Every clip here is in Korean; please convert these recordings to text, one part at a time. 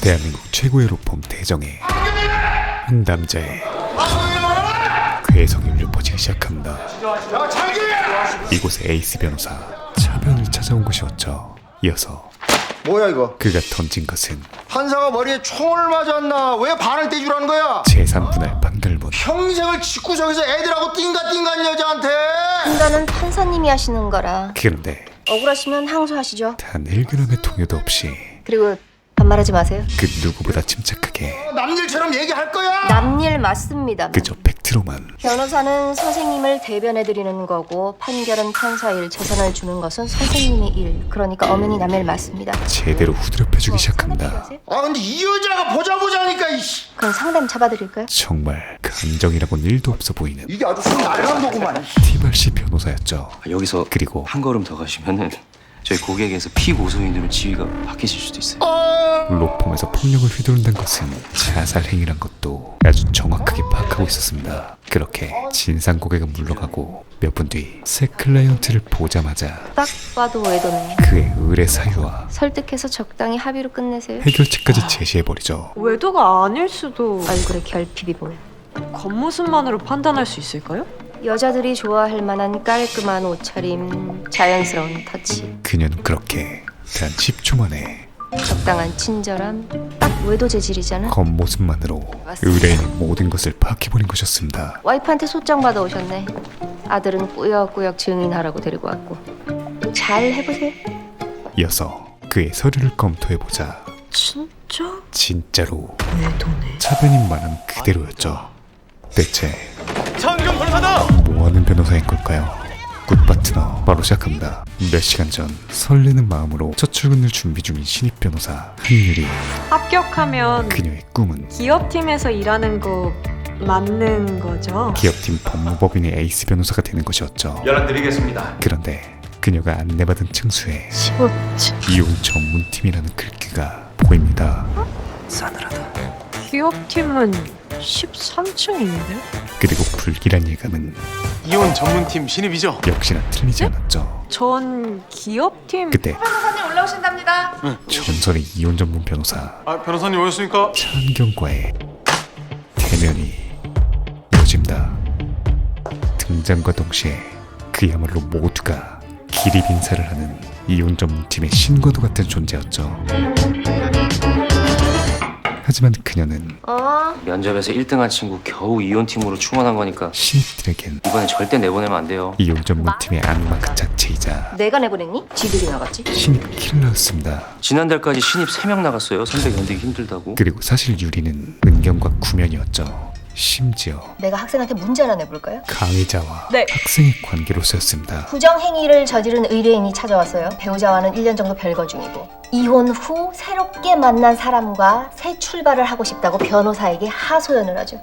대한민국 최고의 로펌 대정에 한 남자의 괴성이 울려 퍼지기 시작합니다. 이곳에 에이스 변호사 차변을 찾아온 것이었죠. 이어서 뭐야 이거? 그가 던진 것은 판사가 머리에 총을 맞았나? 왜 반을 떼주라는 거야? 제3분할 판결문. 평생을 집구석에서 애들하고 띵가띵가한 여자한테. 판단은 판사님이 하시는 거라 그런데 억울하시면 항소하시죠. 단 1g의 동요도 없이 그리고 반말하지 마세요. 그 누구보다 침착하게 남일처럼 얘기할 거야? 남일 맞습니다. 그저 팩트로만 변호사는 선생님을 대변해드리는 거고 판결은 판사 일, 재산을 주는 것은 선생님의 일. 그러니까 엄연히 남일 맞습니다. 제대로 후드려 펴주기 시작합니다. 아 근데 이 여자가 보자니까 이씨. 그럼 상담 잡아드릴까요? 정말 감정이라고는 1도 없어 보이는 이게 아주 손 날란 거구만. 티발씨 변호사였죠. 여기서 그리고 한 걸음 더 가시면은 저희 고객에서 피고소인으로 지위가 바뀌실 수도 있어요. 로펌에서 폭력을 휘두른다는 것은 자살 행위란 것도 아주 정확하게 파악하고 있었습니다. 그렇게 진상 고객은 물러가고 몇 분 뒤 새 클라이언트를 보자마자 딱 봐도 외도네. 그의 의뢰 사유와 설득해서 적당히 합의로 끝내세요. 해결책까지 제시해버리죠. 외도가 아닐 수도. 얼굴에 결핍이 보여. 겉모습만으로 판단할 수 있을까요? 여자들이 좋아할 만한 깔끔한 옷차림, 자연스러운 터치, 그녀는 그렇게 단 10초 만에 적당한 친절함, 딱 외도 재질이잖아. 겉모습만으로 의뢰인의 모든 것을 파악해버린 것이었습니다. 와이프한테 소장 받아오셨네. 아들은 꾸역꾸역 증인하라고 데리고 왔고. 잘 해보세요. 이어서 그의 서류를 검토해보자 진짜? 진짜로 외도네. 차변인 말은 그대로였죠. 대체 뭐하는 변호사인 걸까요? 굿파트너 바로 시작합니다. 몇 시간 전 설레는 마음으로 첫 출근을 준비 중인 신입 변호사 한유리. 합격하면 그녀의 꿈은 기업팀에서 일하는 거 맞는 거죠? 기업팀 법무법인의 에이스 변호사가 되는 것이었죠. 연락드리겠습니다. 그런데 그녀가 안내받은 층수에 15층. 이용 전문팀이라는 글귀가 보입니다. 기업팀은 13층인데? 그리고 불길한 예감은 이혼 전문팀 신입이죠? 역시나 틀리지 않았죠. 전 기업팀. 그때 변호사님 올라오신답니다. 전설의 이혼 전문 변호사 아 변호사님 오셨습니까? 차은경과의 대면이 이어집니다. 등장과 동시에 그야말로 모두가 기립 인사를 하는 이혼 전문팀의 신과도 같은 존재였죠. 하지만 그녀는 면접에서 1등한 친구 겨우 이혼팀으로 충원한 거니까 신입들에겐 이번에 절대 내보내면 안 돼요. 이혼 전문팀의 악마 그 자체이자 내가 내보냈니? 지들이 나갔지. 신입 킬러였습니다. 지난달까지 신입 3명 나갔어요. 선배 견디기 힘들다고. 그리고 사실 유리는 은경과 구면이었죠. 심지어 내가 학생한테 문제 하나 내볼까요? 강의자와 네. 학생의 관계로서였습니다. 부정행위를 저지른 의뢰인이 찾아왔어요. 배우자와는 1년 정도 별거 중이고 이혼 후 새롭게 만난 사람과 새 출발을 하고 싶다고 변호사에게 하소연을 하죠.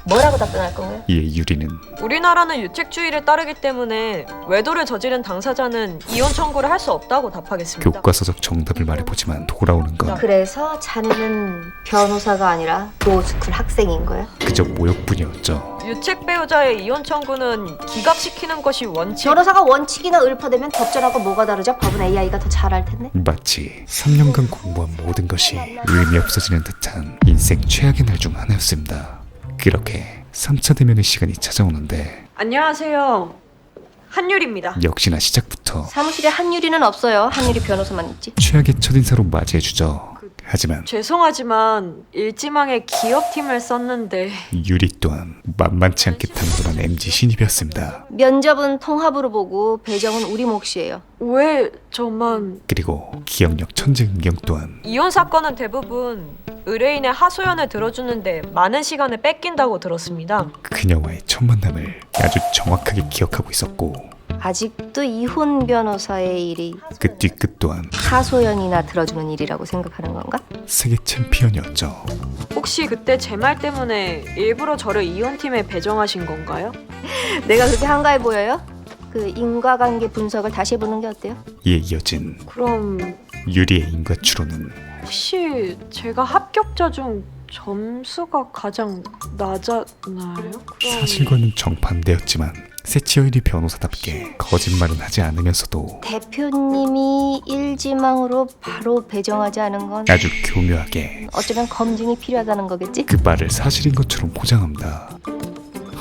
뭐라고 답변할 건가요? 이에 유리는 우리나라는 유책주의를 따르기 때문에 외도를 저지른 당사자는 이혼 청구를 할 수 없다고 답하겠습니다. 교과서적 정답을 말해보지만 돌아오는 건 그래서 자네는 변호사가 아니라 로스쿨 학생인 거야? 그저 모욕뿐이었죠. 유책 배우자의 이혼 청구는 기각시키는 것이 원칙. 변호사가 원칙이나 읊어대면 적절하고 뭐가 다르죠? 법은 AI가 더 잘 알 텐데. 마치 3년간 공부한 모든 것이 의미 없어지는 듯한 인생 최악의 날 중 하나였습니다. 그렇게 3차 대면의 시간이 찾아오는데 안녕하세요. 한율입니다. 역시나 시작부터 사무실에 한유리는 없어요. 한유리 변호사만 있지. 최악의 첫인사로 맞이해주죠. 하지만 죄송하지만 일지망에 기업팀을 썼는데 유리 또한 만만치 않게 단순한 MG 신입이었습니다. 면접은 통합으로 보고 배정은 우리 몫이에요. 왜 저만. 그리고 기억력 천재 은경 또한 이혼 사건은 대부분 의뢰인의 하소연을 들어주는데 많은 시간을 뺏긴다고 들었습니다. 그녀와의 첫 만남을 아주 정확하게 기억하고 있었고 아직도 이혼 변호사의 일이 그 뒤끝 또한 하소연이나 들어주는 일이라고 생각하는 건가? 세계 챔피언이었죠. 혹시 그때 제 말 때문에 일부러 저를 이혼팀에 배정하신 건가요? 내가 그렇게 한가해 보여요? 그 인과관계 분석을 다시 해보는 게 어때요? 이에 이어진 그럼 유리의 인과 추론은 혹시 제가 합격자 중 점수가 가장 낮았나요? 그럼 사실과는 정반대였지만 세치어인이 변호사답게 거짓말은 하지 않으면서도 대표님이 일지망으로 바로 배정하지 않은 건 아주 교묘하게 어쩌면 검증이 필요하다는 거겠지? 그 말을 사실인 것처럼 포장합니다.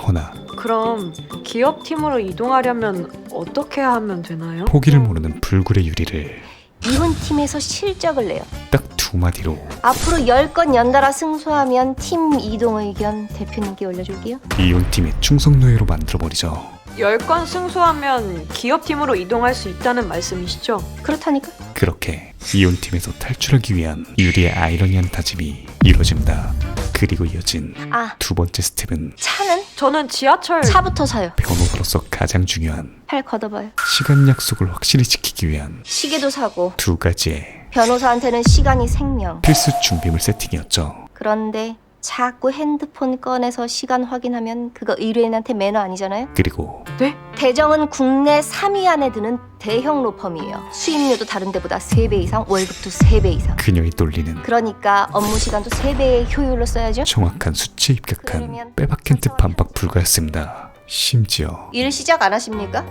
허나 그럼 기업팀으로 이동하려면 어떻게 하면 되나요? 포기를 모르는 불굴의 유리를 이혼팀에서 실적을 내요. 딱 두 마디로 앞으로 10건 연달아 승소하면 팀 이동 의견 대표님께 올려줄게요. 이혼팀의 충성노예로 만들어버리죠. 10건 승소하면 기업팀으로 이동할 수 있다는 말씀이시죠? 그렇다니까? 그렇게 이혼팀에서 탈출하기 위한 유리의 아이러니한 다짐이 이루어집니다. 그리고 이어진 아, 두 번째 스텝은 차는? 저는 지하철 차부터 사요. 변호사로서 가장 중요한 팔 걷어봐요. 시간 약속을 확실히 지키기 위한 시계도 사고 두 가지의 변호사한테는 시간이 생명. 필수 준비물 세팅이었죠. 그런데 자꾸 핸드폰 꺼내서 시간 확인하면 그거 의뢰인한테 매너 아니잖아요? 그리고 네? 대정은 국내 3위 안에 드는 대형 로펌이에요. 수입료도 다른 데보다 3배 이상, 월급도 3배 이상. 그녀의 논리는 그러니까 업무 시간도 3배의 효율로 써야죠. 정확한 수치에 입각한 빼박한 듯 반박 불가였습니다. 심지어 일 시작 안 하십니까?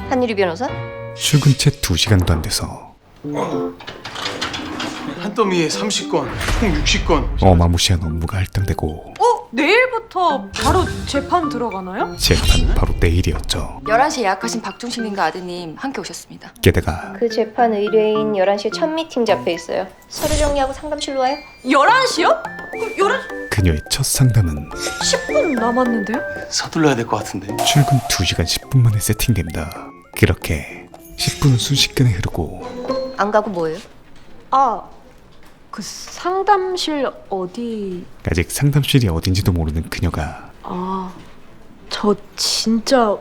한유리 변호사? 출근 채 2시간도 안 돼서 한 더미에 30건, 총 60건. 어마무시한 업무가 할당되고 내일부터 바로 재판 들어가나요? 재판 바로 내일이었죠. 11시에 예약하신 박종신님과 아드님 함께 오셨습니다. 게다가 그 재판 의뢰인 11시에 첫 미팅 잡혀 있어요. 서류 정리하고 상담실로 와요. 11시요? 11시 그녀의 첫 상담은 10분 남았는데요? 서둘러야 될 것 같은데. 출근 2시간 10분 만에 세팅됩니다. 그렇게 10분은 순식간에 흐르고 안 가고 뭐예요? 그 상담실 어디... 아직 상담실이 어딘지도 모르는 그녀가 저 진짜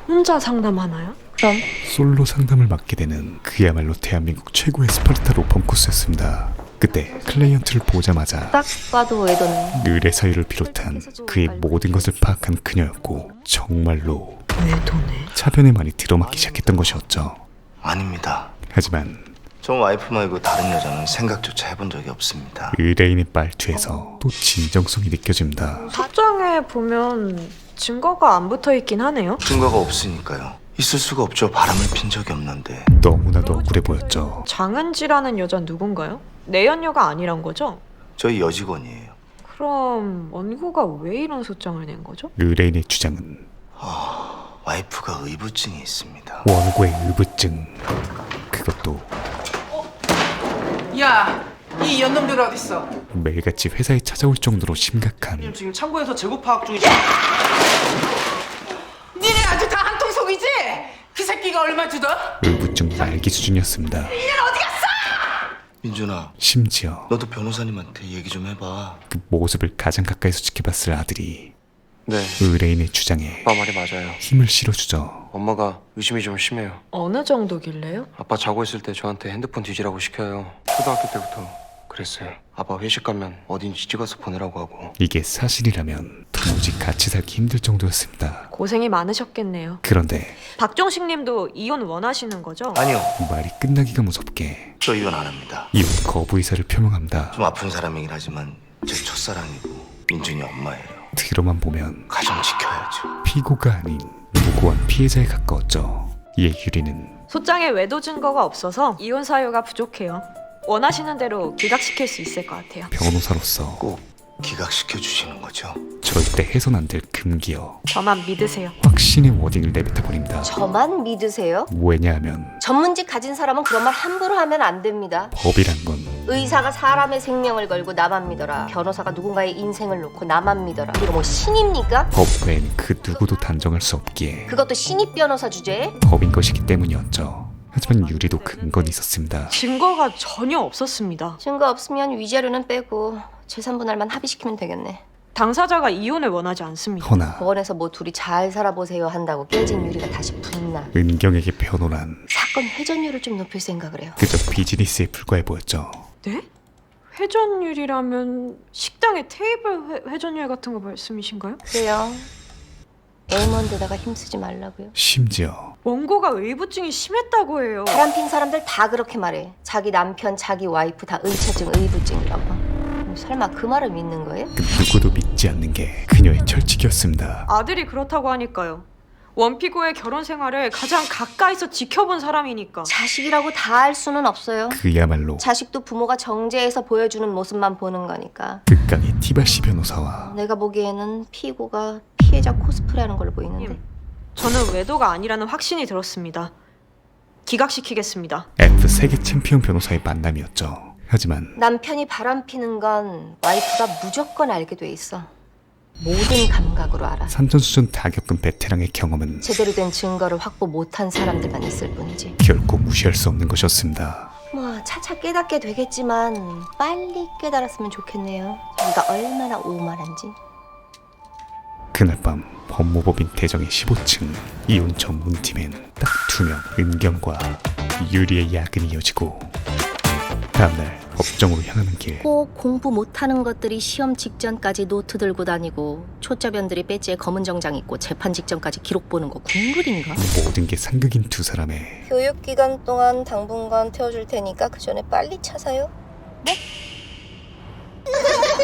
혼자 상담하나요? 그럼 솔로 상담을 맡게 되는 그야말로 대한민국 최고의 스파르타 로펌 코스였습니다. 그때 클라이언트를 보자마자 딱 봐도 외도네. 의뢰 사유를 비롯한 그의 모든 것을 파악한 그녀였고 정말로 외도네. 차변에 많이 들어맞기 시작했던 것이었죠. 아닙니다. 하지만 저 와이프 말고 다른 여자는 생각조차 해본 적이 없습니다. 의뢰인의 말투에서 또 진정성이 느껴집니다. 소장에 보면 증거가 안 붙어있긴 하네요. 증거가 없으니까요. 있을 수가 없죠. 바람을 핀 적이 없는데. 너무나도 억울해 보였죠. 장은지라는 여자 누군가요? 내연녀가 아니란 거죠? 저희 여직원이에요. 그럼 원고가 왜 이런 소장을 낸 거죠? 의뢰인의 주장은 와이프가 의부증이 있습니다. 원고의 의부증, 그것도 야, 이 연놈들 어딨어? 매일같이 회사에 찾아올 정도로 심각한 지금 창고에서 재고 파악 중이지. 니네 아주 다 한 통 속이지? 그 새끼가 얼마 주더? 의부증 말기 수준이었습니다. 민준아, 심지어 너도 변호사님한테 얘기 좀 해봐. 그 모습을 가장 가까이서 지켜봤을 아들이 네, 의뢰인의 주장에 아빠 말이 맞아요. 힘을 실어주죠. 엄마가 의심이 좀 심해요. 어느 정도길래요? 아빠 자고 있을 때 저한테 핸드폰 뒤지라고 시켜요. 초등학교 때부터 그랬어요. 아빠 회식 가면 어딘지 찍어서 보내라고 하고. 이게 사실이라면 도무지 같이 살기 힘들 정도였습니다. 고생이 많으셨겠네요. 그런데 박종식 님도 이혼 원하시는 거죠? 아니요, 말이 끝나기가 무섭게 저 이혼 안 합니다. 이혼 거부 의사를 표명합니다. 좀 아픈 사람이긴 하지만 제 첫사랑이고 민준이 엄마예요. 뒤로만 보면 가정 지켜야죠. 피고가 아닌 무고한 피해자에 가까웠죠. 이에 유리는 소장에 외도 증거가 없어서 이혼 사유가 부족해요. 원하시는 대로 기각시킬 수 있을 것 같아요. 변호사로서 꼭 기각시켜 주시는 거죠. 절대 해선 안 될 금기어 저만 믿으세요. 확신의 워딩을 내뱉어버립니다. 저만 믿으세요? 왜냐하면 전문직 가진 사람은 그런 말 함부로 하면 안 됩니다. 법이란 건 의사가 사람의 생명을 걸고 나만 믿어라. 변호사가 누군가의 인생을 놓고 나만 믿어라. 이거 뭐 신입니까? 법 외엔 그 누구도 단정할 수 없기에 그것도 신입 변호사 주제에? 법인 것이기 때문이었죠. 하지만 유리도 근거는 있었습니다. 증거가 전혀 없었습니다. 증거 없으면 위자료는 빼고 재산분할만 합의시키면 되겠네. 당사자가 이혼을 원하지 않습니다. 허나 법원에서 뭐 둘이 잘 살아보세요 한다고 깨진 유리가 다시 분나. 은경에게 변호란 사건 회전율을 좀 높일 생각을 해요. 그저 비즈니스에 불과해 보였죠. 네? 회전율이라면 식당의 테이블 회전율 같은 거 말씀이신가요? 그래요. 에이먼드다가 힘쓰지 말라고요. 심지어 원고가 의부증이 심했다고 해요. 바람핀 사람들 다 그렇게 말해. 자기 남편, 자기 와이프 다 의처증, 의부증이라고. 설마 그 말을 믿는 거예요? 그 누구도 믿지 않는 게 그녀의 철칙이었습니다. 아들이 그렇다고 하니까요. 원피고의 결혼 생활을 가장 가까이서 지켜본 사람이니까. 자식이라고 다 할 수는 없어요. 그야말로 자식도 부모가 정죄해서 보여주는 모습만 보는 거니까. 극강의 티바시 변호사와 내가 보기에는 피고가 피해자 코스프레하는 걸로 보이는데. 저는 외도가 아니라는 확신이 들었습니다. 기각시키겠습니다. F 세계 챔피언 변호사의 만남이었죠. 하지만 남편이 바람피는 건 와이프가 무조건 알게 돼 있어. 모든 감각으로 알아. 산전수전 다 겪은 베테랑의 경험은 제대로 된 증거를 확보 못한 사람들만 있을 뿐이지. 결코 무시할 수 없는 것이었습니다. 뭐 차차 깨닫게 되겠지만 빨리 깨달았으면 좋겠네요. 자기가 얼마나 오만한지. 그날 밤 법무법인 대정의 15층 이혼 전문팀엔 딱 2명 은경과 유리의 야근이 이어지고 다음날 법정으로 향하는 길 꼭 공부 못하는 것들이 시험 직전까지 노트 들고 다니고 초짜변들이 배지에 검은 정장 입고 재판 직전까지 기록 보는 거 궁글인가? 모든 게 상극인 두 사람의 교육기간 동안 당분간 태워줄 테니까 그 전에 빨리 차 사요.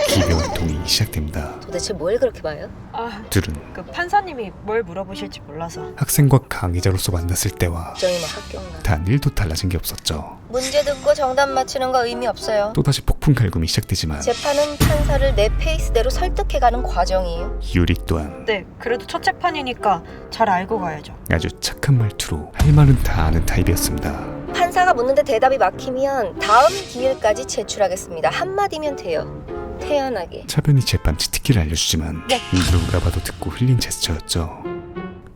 기묘한 동행이 시작됩니다. 도대체 뭘 그렇게 봐요? 둘은 그 판사님이 뭘 물어보실지 몰라서. 학생과 강의자로서 만났을 때와 걱정이 뭐 학교인가? 단 1도 달라진 게 없었죠. 문제 듣고 정답 맞히는 거 의미 없어요. 또다시 폭풍 갈굼이 시작되지만 재판은 판사를 내 페이스대로 설득해가는 과정이에요. 유리 또한 네, 그래도 첫 재판이니까 잘 알고 가야죠. 아주 착한 말투로 할 말은 다 아는 타입이었습니다. 판사가 묻는데 대답이 막히면 다음 기일까지 제출하겠습니다. 한마디면 돼요. 태연하게. 차변이 재판 치트키를 알려주지만 네. 누가 봐도 듣고 흘린 제스처였죠.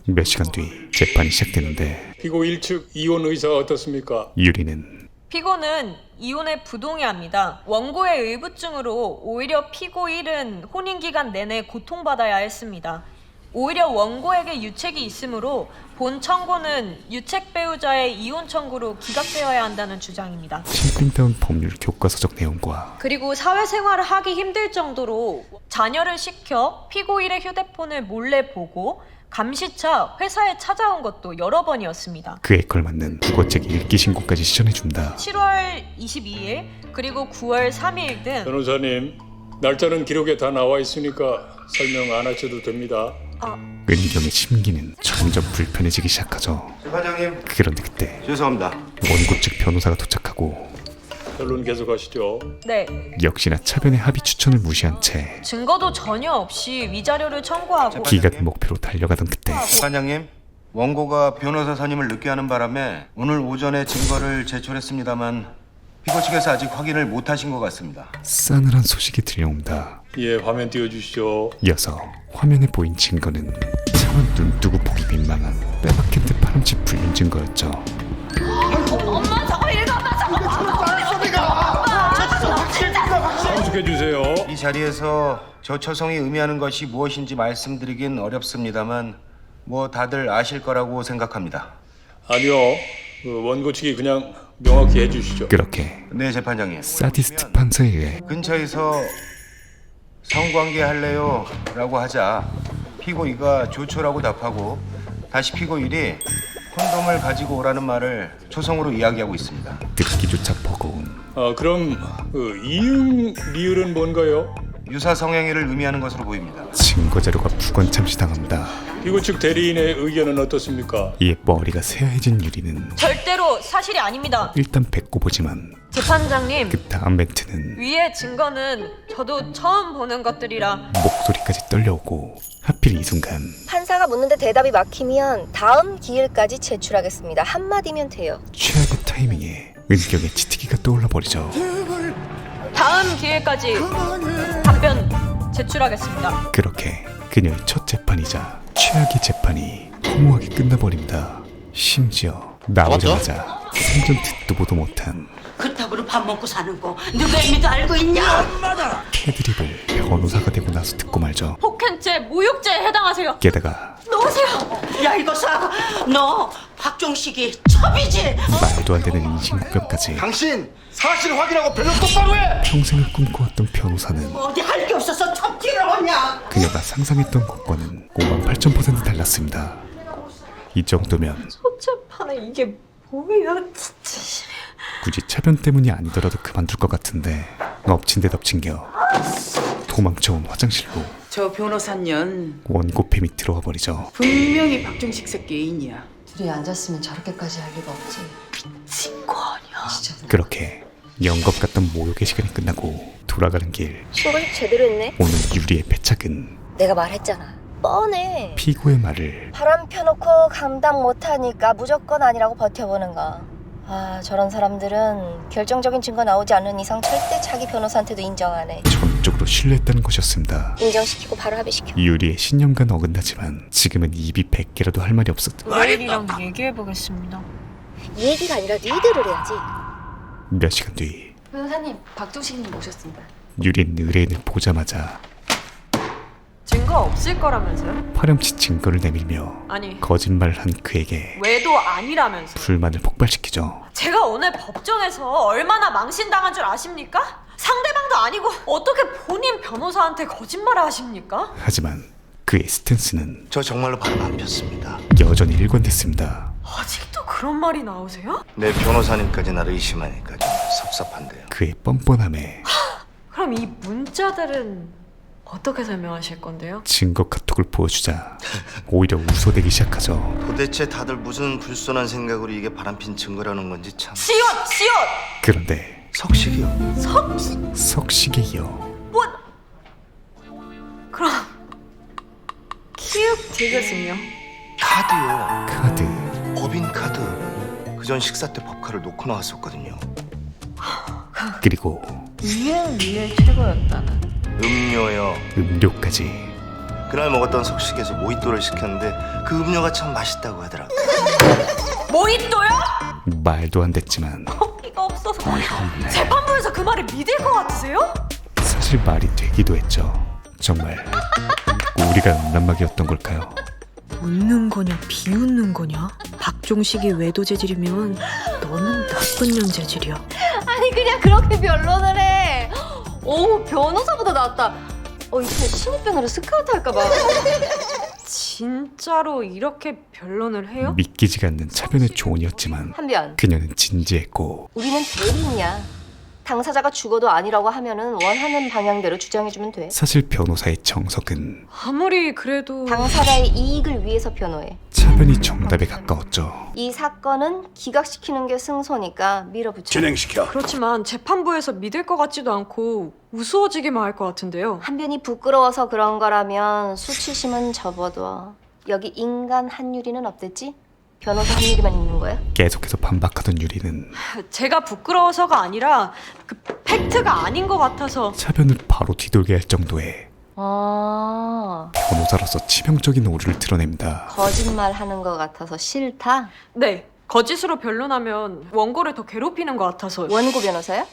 몇 시간 뒤 재판이 시작되는데 피고 1측 이혼 의사가 어떻습니까? 유리는 피고는 이혼에 부동의합니다. 원고의 의부증으로 오히려 피고 1은 혼인기간 내내 고통받아야 했습니다. 오히려 원고에게 유책이 있으므로 본 청구는 유책 배우자의 이혼 청구로 기각되어야 한다는 주장입니다. 싱핑다운 법률 교과서적 내용과 그리고 사회생활을 하기 힘들 정도로 자녀를 시켜 피고 1의 휴대폰을 몰래 보고 감시차 회사에 찾아온 것도 여러 번이었습니다. 그에 걸맞는 국어책 읽기 신고까지 시전해준다. 7월 22일 그리고 9월 3일 등 변호사님, 날짜는 기록에 다 나와 있으니까 설명 안 하셔도 됩니다. 은경의 심기는 점점 불편해지기 시작하죠. 재판장님 그런데 그때 죄송합니다. 원고 측 변호사가 도착하고 결론 계속하시죠. 네, 역시나 차변의 합의 추천을 무시한 채 증거도 전혀 없이 위자료를 청구하고 기각 목표로 달려가던 그때 재판장님 원고가 변호사 선임을 늦게 하는 바람에 오늘 오전에 증거를 제출했습니다만 피고 측에서 아직 확인을 못하신 것 같습니다. 싸늘한 소식이 들려옵니다. 예, 화면 띄워주시죠. 이어서 화면에 보인 증거는 차마 눈뜨고 보기 민망한 빼박힌 듯 파렴치 불린 증거였죠. 성숙해주세요. 이 자리에서 저처성이 의미하는 것이 무엇인지 말씀드리긴 어렵습니다만 뭐 다들 아실 거라고 생각합니다. 아니요, 그 원고 측이 그냥 명확히 해주시죠. 그렇게 네, 재판장님. 사디스트 판사에 의해 근처에서 성관계 할래요? 라고 하자 피고 2가 좋죠라고 답하고 다시 피고 1이 콘돔을 가지고 오라는 말을 초성으로 이야기하고 있습니다. 듣기조차 버거운 그럼 그 이응 리을은 뭔가요? 유사 성행위를 의미하는 것으로 보입니다. 증거 자료가 부건참시당합니다. 피고 측 대리인의 의견은 어떻습니까? 이에 머리가 새하얘진 유리는 절대로 사실이 아닙니다. 일단 뱉고 보지만 재판장님, 그 다음 멘트는 위의 증거는 저도 처음 보는 것들이라 목소리까지 떨려오고 하필 이 순간 판사가 묻는데 대답이 막히면 다음 기일까지 제출하겠습니다. 한마디면 돼요. 최악의 타이밍에 은경의 치트기가 떠올라 버리죠. 다음 기회까지 답변 제출하겠습니다. 그렇게 그녀의 첫 재판이자 최악의 재판이 허무하게 끝나버립니다. 심지어 나오자마자 생전 듣도 보도 못한 그따구로 밥 먹고 사는 거 누가 의미도 알고 있냐? 패드립을 변호사가 되고 나서 듣고 말죠. 폭행죄, 모욕죄에 해당하세요. 게다가 놓으세요. 야 이거사 너 박종식이 첩이지? 말도 안 되는 인신공격까지 당신 사실 확인하고 변론 똑바로 해! 평생을 꿈꿔왔던 변호사는 어디 할 게 없어서 첩지를 하냐? 그녀가 상상했던 것과는 58,000% 달랐습니다. 이 정도면 재판에 이게 뭐야 진짜. 굳이 차변 때문이 아니더라도 그만둘 것 같은데 엎친 데 덮친 겨 도망쳐온 화장실로 저 변호사년 원고팸이 들어와 버리죠. 분명히 박종식 새끼 애인이야. 둘이 앉았으면 저렇게까지 할 리가 없지. 미친 거 아니야. 진짜. 그렇게 영겁 같던 모욕의 시간이 끝나고 돌아가는 길, 신고식 제대로 했네. 오늘 유리의 패착은 내가 말했잖아. 뻔해. 피고의 말을 바람 펴놓고 감당 못하니까 무조건 아니라고 버텨보는 거. 아, 저런 사람들은 결정적인 증거 나오지 않는 이상 절대 자기 변호사한테도 인정 안 해. 전적으로 신뢰했다는 것이었습니다. 인정시키고 바로 합의시켜. 유리의 신념과는 어긋나지만 지금은 입이 100개라도 할 말이 없었다. 의뢰인이랑 얘기해보겠습니다. 얘기가 아니라 리드를 해야지. 몇 시간 뒤 변호사님, 박종식님 모셨습니다. 유리는 의뢰인을 보자마자 증거 없을 거라면서요? 파렴치 증거를 내밀며 아니, 거짓말을 한 그에게 외도 아니라면서. 불만을 폭발시키죠. 제가 오늘 법정에서 얼마나 망신당한 줄 아십니까? 상대방도 아니고 어떻게 본인 변호사한테 거짓말을 하십니까? 하지만 그의 스탠스는 저 정말로 바람 안 폈습니다. 여전히 일관됐습니다. 아직도 그런 말이 나오세요? 내 변호사님까지 나를 의심하니까 좀 섭섭한데요. 그의 뻔뻔함에 그럼 이 문자들은 어떻게 설명하실 건데요? 증거 카톡을 보여주자 오히려 웃어대기 시작하죠. 도대체 다들 무슨 불손한 생각으로 이게 바람핀 증거라는 건지 참. 시옷! 시옷! 그런데 석식이요. 석식에 이어 뭐? 그럼 키읔 디귿은요? 카드요. 카드, 법인 카드. 그전 식사 때 법카를 놓고 나왔었거든요. 그리고 이행 리에 최고였다는. 음료요. 음료까지. 그날 먹었던 석식에서 모히또를 시켰는데 그 음료가 참 맛있다고 하더라고. 모히또요? 말도 안 됐지만 커피가 없어서. 재판부에서 그 말을 믿을 것 같으세요? 사실 말이 되기도 했죠. 정말 우리가 음란막이었던 걸까요? 웃는 거냐 비웃는 거냐? 박종식이 외도 재질이면 너는 나쁜 년 재질이야. 아니 그냥 그렇게 변론을 해. 오, 변호사보다 낫다. 이제 신입변호로 스카우트 할까봐. 진짜로 이렇게 변론을 해요? 믿기지가 않는 차변의 조언이었지만 한변, 그녀는 진지했고 우리는 대리인이야. 당사자가 죽어도 아니라고 하면은 원하는 방향대로 주장해주면 돼. 사실 변호사의 정석은 아무리 그래도 당사자의 이익을 위해서 변호해. 차변이 정답에 가까웠죠. 이 사건은 기각시키는 게 승소니까 밀어붙여. 그렇지만 재판부에서 믿을 것 같지도 않고 우스워지기만 할 것 같은데요. 한변이 부끄러워서 그런 거라면 수치심은 접어둬. 여기 인간 한유리는 없댔지? 변호사 한유리만 있는 거야? 계속해서 반박하던 유리는 제가 부끄러워서가 아니라 그 팩트가 아닌 것 같아서. 차변을 바로 뒤돌게 할 정도의 아, 변호사로서 치명적인 오류를 드러냅니다. 거짓말 하는 거 같아서 싫다? 네, 거짓으로 변론하면 원고를 더 괴롭히는 것 같아서. 원고 변호사야?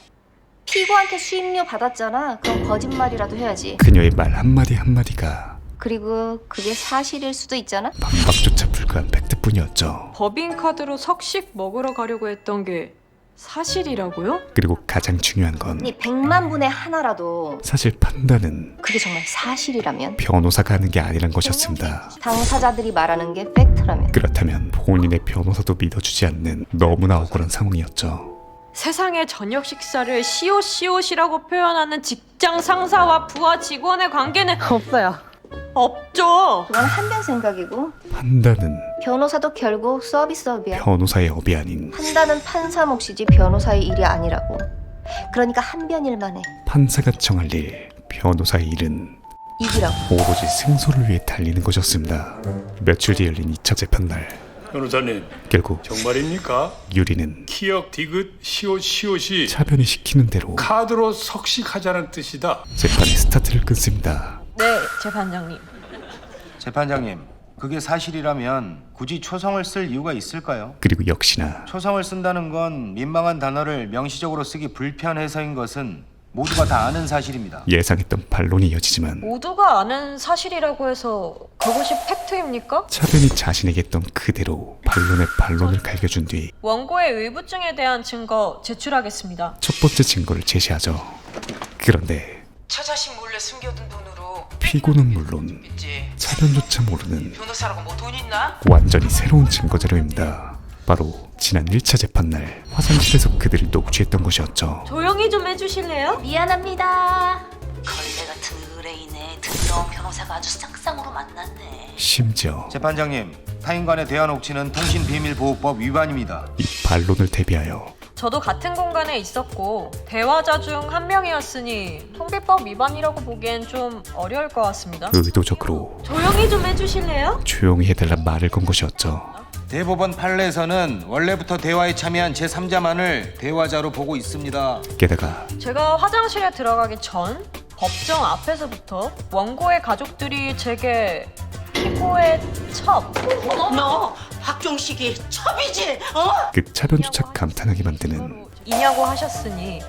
피고한테 수임료 받았잖아. 그럼 거짓말이라도 해야지. 그녀의 말 한마디 한마디가 그리고 그게 사실일 수도 있잖아? 반박조차 불가한 팩트뿐이었죠. 법인카드로 석식 먹으러 가려고 했던 게 사실이라고요? 그리고 가장 중요한 건 이 100만 분의 하나라도 사실 판단은 그게 정말 사실이라면, 변호사가 하는 게 아니란 것이었습니다. 당사자들이 말하는 게 팩트라면, 그렇다면 본인의 변호사도 믿어주지 않는 너무나 억울한 상황이었죠. 세상의 저녁 식사를 시옷이라고 표현하는 직장 상사와 부하 직원의 관계는 없어요. 없죠. 그건 한변 생각이고, 판단은 변호사도 결국 서비스업이야. 변호사의 업이 아닌 판단은 판사 몫이지 변호사의 일이 아니라고. 그러니까 한변일만 해. 판사가 정할 일, 변호사의 일은 이기라고. 오로지 승소를 위해 달리는 것이었습니다. 며칠 뒤 열린 2차 재판날, 변호사님, 결국 정말입니까? 유리는 키역 디귿 시옷이 차변이 시키는 대로 카드로 석식하자는 뜻이다. 재판의 스타트를 끊습니다. 네, 재판장님. 재판장님, 그게 사실이라면 굳이 초성을 쓸 이유가 있을까요? 그리고 역시나 초성을 쓴다는 건 민망한 단어를 명시적으로 쓰기 불편해서인 것은 모두가 다 아는 사실입니다. 예상했던 반론이 이어지지만 모두가 아는 사실이라고 해서 그것이 팩트입니까? 차변이 자신에게 했던 그대로 반론에 반론을 갈겨준 뒤 첫 원고의 의부증에 대한 증거 제출하겠습니다. 번째 증거를 제시하죠. 그런데 처자식 몰래 숨겨둔 돈으로 피고는 물론 있지. 차변조차 모르는 변호사라고 뭐 돈 있나? 완전히 새로운 증거 자료입니다. 바로 지난 1차 재판날 화장실에서 그들을 녹취했던 것이었죠. 조용히 좀 해주실래요? 미안합니다. 걸레 같은 의뢰인에 더러운 변호사가 아주 쌍쌍으로 만났네. 심지어 재판장님, 타인 간의 대화 녹취는 통신비밀보호법 위반입니다. 이 반론을 대비하여 저도 같은 공간에 있었고 대화자 중 한 명이었으니 통비법 위반이라고 보기엔 좀 어려울 것 같습니다. 의도적으로 조용히 좀 해주실래요? 조용히 해달란 말을 건 것이었죠. 대법원 판례에서는 원래부터 대화에 참여한 제3자만을 대화자로 보고 있습니다. 게다가 제가 화장실에 들어가기 전 법정 앞에서부터 원고의 가족들이 제게 피고의 첩, 너 박종식이 첩이지? 어? 그 차변조차 감탄하게 만드는 이냐고 하셨으니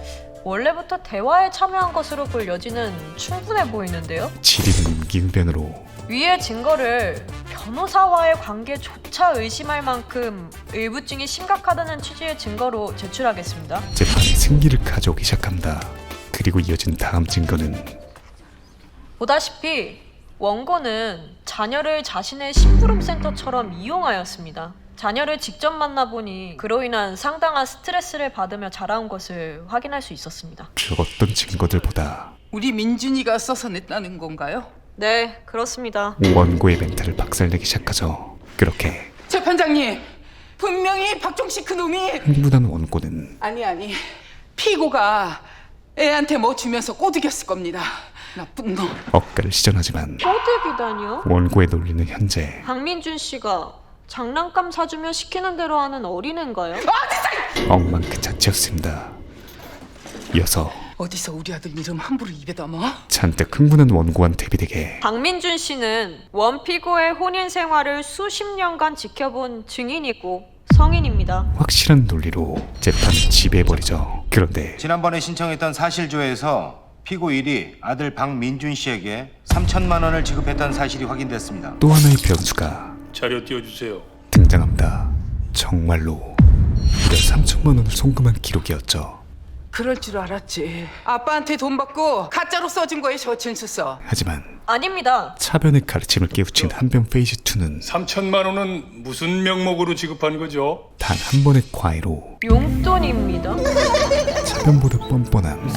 원래부터 대화에 참여한 것으로 볼 여지는 충분해 보이는데요. 지리는 임기응변으로 위의 증거를 변호사와의 관계조차 의심할 만큼 의부증이 심각하다는 취지의 증거로 제출하겠습니다. 재판에 승기를 가져오기 시작합니다. 그리고 이어진 다음 증거는 보다시피 원고는 자녀를 자신의 심부름센터처럼 이용하였습니다. 자녀를 직접 만나보니 그로 인한 상당한 스트레스를 받으며 자라온 것을 확인할 수 있었습니다. 그 어떤 증거들보다 우리 민준이가 써서 냈다는 건가요? 네, 그렇습니다. 원고의 멘탈을 박살내기 시작하죠. 그렇게 재판장님, 분명히 박종식 그놈이 흥분한 원고는 아니 피고가 애한테 뭐 주면서 꼬드겼을 겁니다. 나쁜 놈. 억가를 시전하지만 꼬드기다니요? 원고의 논리는 현재 박민준 씨가 장난감 사주면 시키는 대로 하는 어린애인가요? 엉망 그 자체였습니다. 이어서 어디서 우리 아들 이름 함부로 입에 담아? 잔뜩 흥분한 원고와는 대비되게 박민준 씨는 원피고의 혼인 생활을 수십 년간 지켜본 증인이고 성인입니다. 확실한 논리로 재판을 지배해버리죠. 그런데 지난번에 신청했던 사실조회에서 피고 1이 아들 박민준 씨에게 3천만 원을 지급했다는 사실이 확인됐습니다. 또 하나의 변수가 자료 띄워주세요. 등장합니다. 정말로 무려 3천만 원을 송금한 기록이었죠. 그럴 줄 알았지. 아빠한테 돈 받고 가짜로 써준 거에 저친수서. 하지만 아닙니다. 차변의 가르침을 깨우친 한변 페이지 2는 3천만 원은 무슨 명목으로 지급한 거죠? 단 한 번의 과외로 용돈입니다. 차변보다 뻔뻔한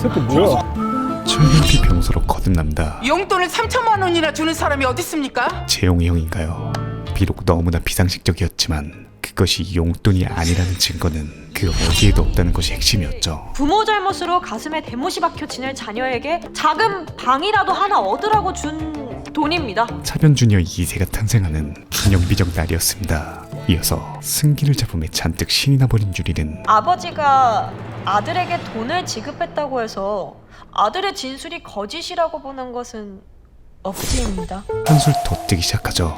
철면피 병서로 거듭납니다. 용돈을 3천만 원이나 주는 사람이 어디 있습니까? 재용이 형인가요? 비록 너무나 비상식적이었지만 그것이 용돈이 아니라는 증거는 그 어디에도 없다는 것이 핵심이었죠. 부모 잘못으로 가슴에 대못이 박혀 지낼 자녀에게 작은 방이라도 하나 얻으라고 준 돈입니다. 차변 주니어 2세가 탄생하는 기념비적 날이었습니다. 이어서 승기를 잡음에 잔뜩 신이 나버린 유리는 아버지가 아들에게 돈을 지급했다고 해서 아들의 진술이 거짓이라고 보는 것은 억지입니다. 한술 더 뜨기 시작하죠.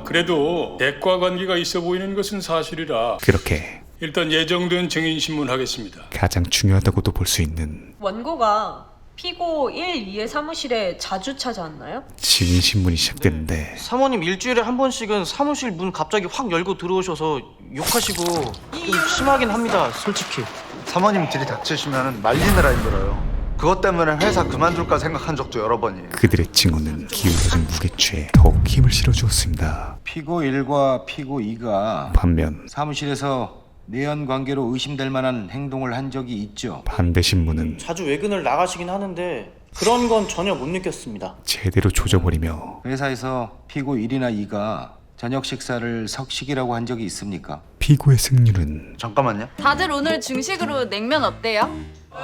그래도 대과 관계가 있어 보이는 것은 사실이라 그렇게 일단 예정된 증인 신문하겠습니다. 가장 중요하다고도 볼 수 있는 원고가 피고 1, 2의 사무실에 자주 찾아왔나요? 증인 신문이 시작되는데 사모님 일주일에 한 번씩은 사무실 문 갑자기 확 열고 들어오셔서 욕하시고 좀 심하긴 합니다, 솔직히. 사모님 들이닥치시면 말리느라 힘들어요. 그것 때문에 회사 그만둘까 생각한 적도 여러 번이에요. 그들의 증언은 기울어진 무게추에 더욱 힘을 실어주었습니다. 피고 1과 피고 2가 반면 사무실에서 내연 관계로 의심될 만한 행동을 한 적이 있죠. 반대 신문은 자주 외근을 나가시긴 하는데 그런 건 전혀 못 느꼈습니다. 제대로 조져버리며 회사에서 피고 1이나 2가 저녁 식사를 석식이라고 한 적이 있습니까? 피고의 승률은 잠깐만요. 다들 오늘 중식으로 냉면 어때요?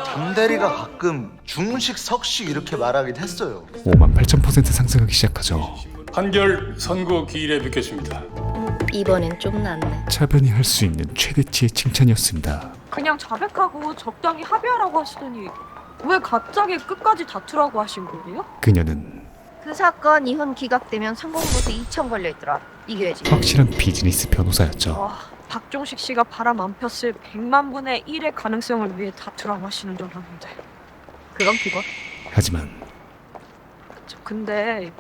장대리가 가끔 중식, 석식 이렇게 말하긴 했어요. 58,000% 상승하기 시작하죠. 판결 선고 기일에 뵙겠습니다. 이번엔 좀 낫네. 차변이 할 수 있는 최대치의 칭찬이었습니다. 그냥 자백하고 적당히 합의하라고 하시더니 왜 갑자기 끝까지 다투라고 하신 거예요? 그녀는 그 사건 이혼 기각되면 상공보수 2천 걸려있더라. 이겨야지. 확실한 비즈니스 변호사였죠. 와, 박종식 씨가 바람 안 폈을 100만 분의 1의 가능성을 위해 다투라고 하시는 줄 알았는데 그건 그거? 하지만 근데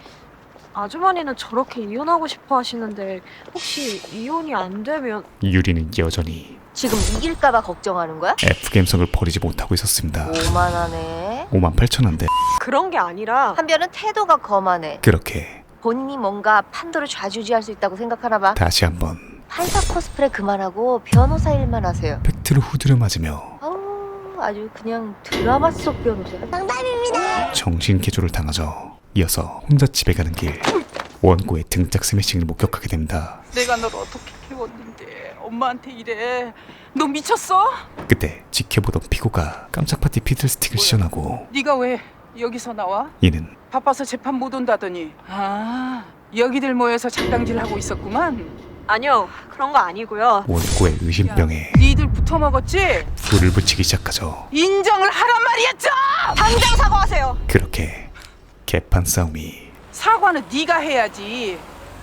아주머니는 저렇게 이혼하고 싶어 하시는데 혹시 이혼이 안 되면 유리는 여전히 지금 이길까봐 걱정하는 거야? F 감성을 버리지 못하고 있었습니다. 오만하네. 58,000원인데 그런 게 아니라 한편은 태도가 거만해. 그렇게 본인이 뭔가 판도를 좌지우지할 수 있다고 생각하나 봐. 다시 한번 판사 코스프레 그만하고 변호사 일만 하세요. 팩트를 후드려 맞으며 아주 그냥 드라마 속 변호사. 정신개조를 당하죠. 이어서 혼자 집에 가는 길 원고의 등짝 스매싱을 목격하게 됩니다. 내가 널 어떻게 키웠는데 엄마한테 이래. 너 미쳤어? 그때 지켜보던 피고가 깜짝 파티 피들스틱을 시전하고 네가 왜 여기서 나와? 이는 바빠서 재판 못 온다더니. 아, 여기들 모여서 작당질하고 있었구만. 아니요, 그런 거 아니고요. 원고의 의심병에 니들 붙어 먹었지? 불을 붙이기 시작하죠. 인정을 하란 말이었죠. 당장 사과하세요. 그렇게 개판 싸움이 사과는 네가 해야지.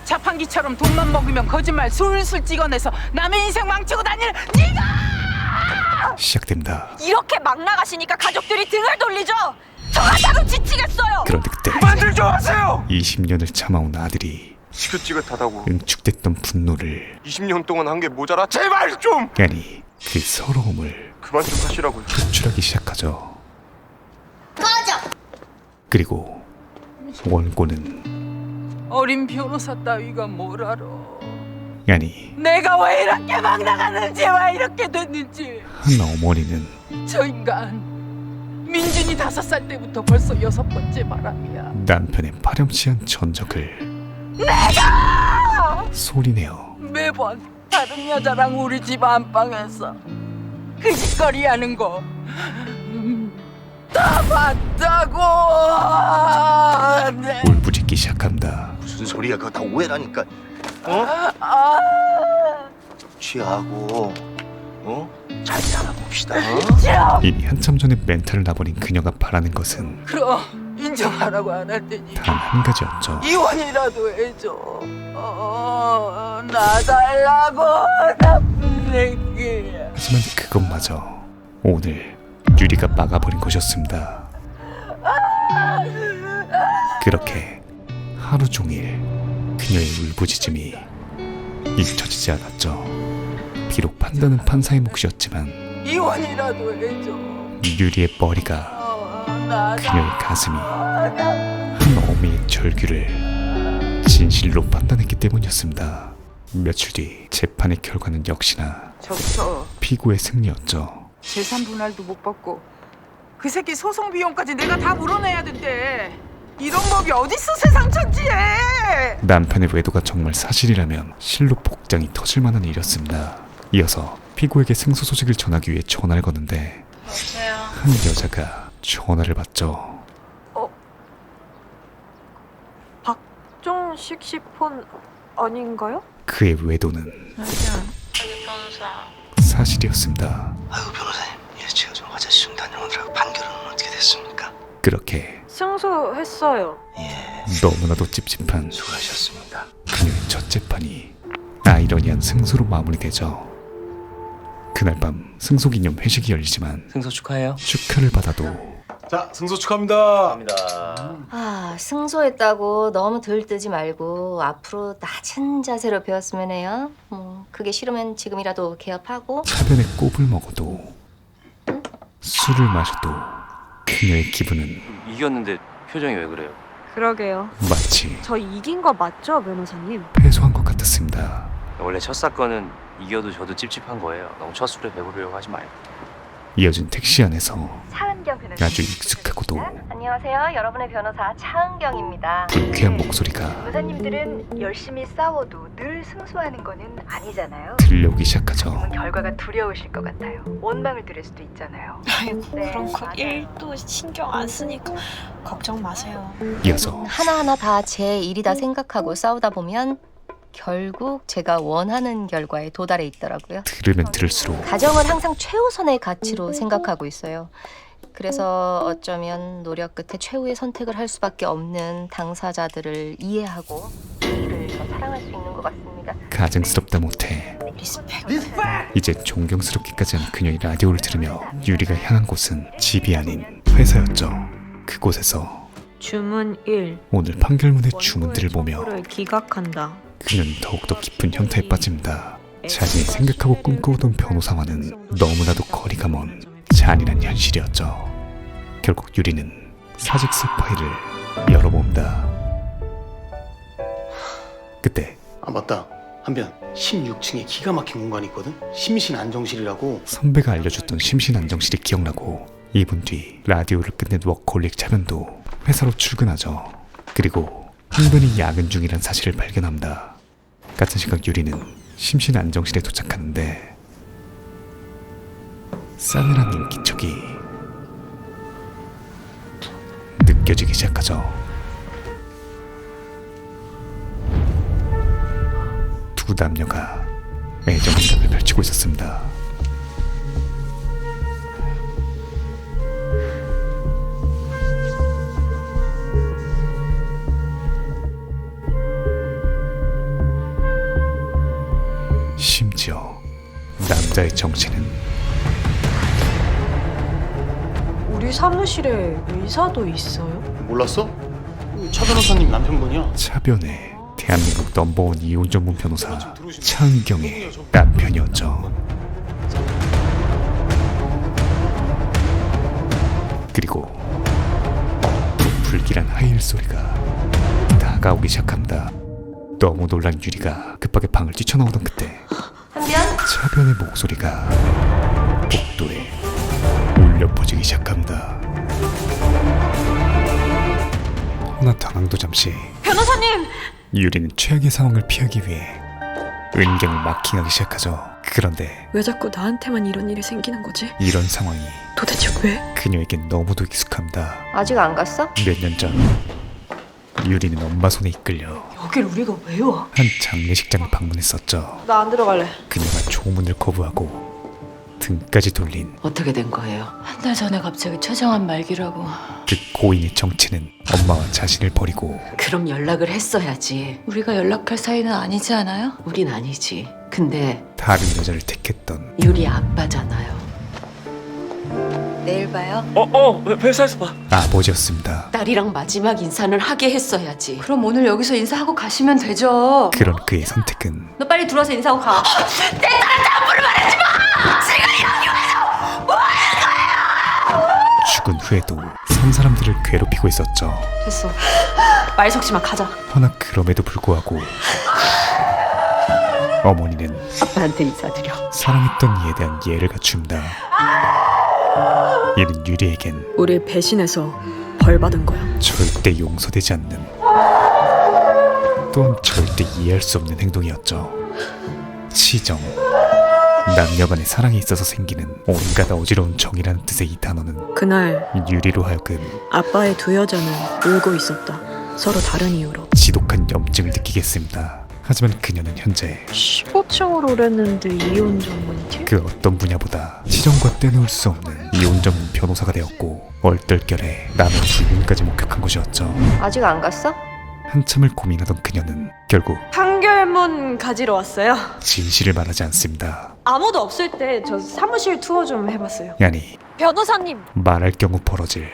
자판기처럼 돈만 먹으면 거짓말 술술 찍어내서 남의 인생 망치고 다니는 네가! 시작됩니다. 이렇게 막 나가시니까 가족들이 등을 돌리죠. 저 하나로 지치겠어요. 그런데 그때 그만들 좀 하세요. 20년을 참아온 아들이 지긋지긋하다고. 응축됐던 분노를 20년 동안 한 게 모자라. 제발 좀 아니 그 서러움을 그만 좀 하시라고요. 표출하기 시작하죠. 그리고 원고는 어린 변호사 따위가 뭘 알아. 아니 내가 왜 이렇게 막 나갔는지 왜 이렇게 됐는지. 한 어머니는 저 인간 민준이 5살 때부터 벌써 6번째 바람이야. 남편의 파렴치한 전적을 소리내어 매번 다른 여자랑 우리 집 안방에서 그 짓거리 하는 거 다 봤다고. 네. 울부짖기 시작합니다. 무슨 소리야? 그거 다 오해라니까. 어? 아, 취하고 잘 살아봅시다. 어? 이미 한참 전에 멘탈을 놔버린 그녀가 바라는 것은 그럼 인정하라고 안 할 테니 단 한 가지였죠. 이혼이라도 해줘. 나 달라고 나쁜 새끼. 하지만 그것마저 오늘 유리가 막아버린 것이었습니다. 그렇게 하루 종일 그녀의 울부짖음이 잊혀지지 않았죠. 비록 판단은 판사의 몫이었지만 이혼이라도 해줘. 유리의 머리가 나 그녀의 가슴이 한 어미의 절규를 진실로 판단했기 때문이었습니다. 며칠 뒤 재판의 결과는 역시나 저부터 피고의 승리였죠. 재산 분할도 못 받고 그 새끼 소송 비용까지 내가 다 물어내야 된대. 이런 법이 어딨어 세상 천지에. 남편의 외도가 정말 사실이라면 실로 복장이 터질 만한 일이었습니다. 이어서 피고에게 승소 소식을 전하기 위해 전화를 거는데 한 여자가 전화를 받죠. 박종식 씨 폰 아닌가요? 그의 외도는 사실이었습니다. 아이고 변호사님, 제가 좀 화장실 좀 다녀오느라고 판결은 어떻게 됐습니까? 그렇게 승소했어요. 예, 너무나도 찝찝한 수고하셨습니다. 그녀의 첫 재판이 아이러니한 승소로 마무리되죠. 그날 밤 승소 기념 회식이 열리지만 승소 축하해요. 축하를 받아도 자, 승소 축하합니다. 아, 승소했다고 너무 들뜨지 말고 앞으로 낮은 자세로 배웠으면 해요. 그게 싫으면 지금이라도 개업하고. 차변에 꼽을 먹어도 술을 마셔도 그녀의 기분은 이겼는데 표정이 왜 그래요? 그러게요. 마치 저 이긴 거 맞죠, 변호사님? 패소한 것 같았습니다. 원래 첫 사건은 이겨도 저도 찝찝한 거예요. 너무 첫 술에 배부르려고 하지 말고. 이어진 택시 안에서 차은경 변호사. 아주 익숙하고도 안녕하세요. 여러분의 변호사 차은경입니다. 불쾌한 목소리가 변호사님들은 열심히 싸워도 늘 승소하는 거는 아니잖아요. 들려오기 시작하죠. 결과가 두려우실 것 같아요. 원망을 들을 수도 있잖아요. 아이고, 네, 그런 거 맞아요. 1도 신경 안 쓰니까 걱정 마세요. 이어서 하나하나 다 제 일이다 생각하고 싸우다 보면 결국 제가 원하는 결과에 도달해 있더라고요. 들으면 들을수록 가정을 항상 최우선의 가치로 생각하고 있어요. 그래서 어쩌면 노력 끝에 최후의 선택을 할 수밖에 없는 당사자들을 이해하고 이를 더 사랑할 수 있는 것 같습니다. 가증스럽다 못해 이제 존경스럽기까지 한 그녀의 라디오를 들으며 유리가 향한 곳은 집이 아닌 회사였죠. 그곳에서 주문 1. 오늘 판결문의 주문들을 보며 를 기각한다. 그녀는 더욱더 깊은 현타에 빠집니다. 자신이 생각하고 꿈꿔오던 변호사와는 너무나도 거리가 먼 잔인한 현실이었죠. 결국 유리는 사직서 파일을 열어봅니다. 그때 아 맞다. 한편 16층에 기가 막힌 공간이 있거든? 심신안정실이라고. 선배가 알려줬던 심신안정실이 기억나고 2분 뒤 라디오를 끝낸 워커홀릭 차변도 회사로 출근하죠. 그리고 한변이 야근 중이란 사실을 발견합니다. 같은 시각 유리는 심신안정실에 도착하는데 싸늘한 인기척이 느껴지기 시작하죠. 두 남녀가 애정행각을 펼치고 있었습니다. 심지어 남자의 정체는 우리 사무실에 의사도 있어요? 몰랐어? 차 변호사님 남편분이야. 차변의 대한민국 넘버원 이혼 전문 변호사 차은경의 남편이었죠. 그리고 불길한 하이힐 소리가 다가오기 시작합니다. 너무 놀란 유리가 급하게 방을 뛰쳐나오던 그때 한변? 차변의 목소리가 복도에 울려 퍼지기 시작합니다. 허나 당황도 잠시. 변호사님! 유리는 최악의 상황을 피하기 위해 은경을 마킹하기 시작하죠. 그런데 왜 자꾸 나한테만 이런 일이 생기는 거지? 이런 상황이 도대체 왜? 그녀에겐 너무도 익숙합니다. 아직 안 갔어? 몇 년 전 유리는 엄마 손에 이끌려 여길 우리가 왜 와? 한 장례식장을 방문했었죠. 나 안 들어갈래. 그녀가 조문을 거부하고 등까지 돌린 어떻게 된 거예요? 한 달 전에 갑자기 최정한 말기라고. 그 고인의 정체는 엄마와 자신을 버리고 그럼 연락을 했어야지. 우리가 연락할 사이는 아니지 않아요? 우린 아니지. 근데 다른 여자를 택했던 유리 아빠잖아요. 내일 봐요. 회사에서 봐. 아버지였습니다. 딸이랑 마지막 인사는 하게 했어야지. 그럼 오늘 여기서 인사하고 가시면 되죠. 그런 그의 선택은 너 빨리 들어와서 인사하고 가. 죽은 후에도 선 사람들을 괴롭히고 있었죠. 됐어. 말 섞지마 가자. 허나 그럼에도 불구하고 어머니는 아빠한테 인사드려. 사랑했던 이에 대한 이해를 갖춥니다. 이는 유리에겐 우리 배신해서 벌 받은 거야. 절대 용서되지 않는, 또한 절대 이해할 수 없는 행동이었죠. 치정, 남녀간의 사랑에 있어서 생기는 온갖 어지러운 정이라는 뜻의 이 단어는 그날 유리로 하여금 아빠의 두 여자는 울고 있었다. 서로 다른 이유로. 지독한 염증을 느끼게 했습니다. 하지만 그녀는 현재 15층으로 오랬는데 이혼 전문팀? 그 어떤 분야보다 치정과 떼놓을 수 없는 이혼 전문 변호사가 되었고 얼떨결에 남의 불륜까지 목격한 것이었죠. 아직 안 갔어? 한참을 고민하던 그녀는 결국 판결문 가지러 왔어요. 진실을 말하지 않습니다. 아무도 없을 때 저 사무실 투어 좀 해봤어요. 아니, 변호사님, 말할 경우 벌어질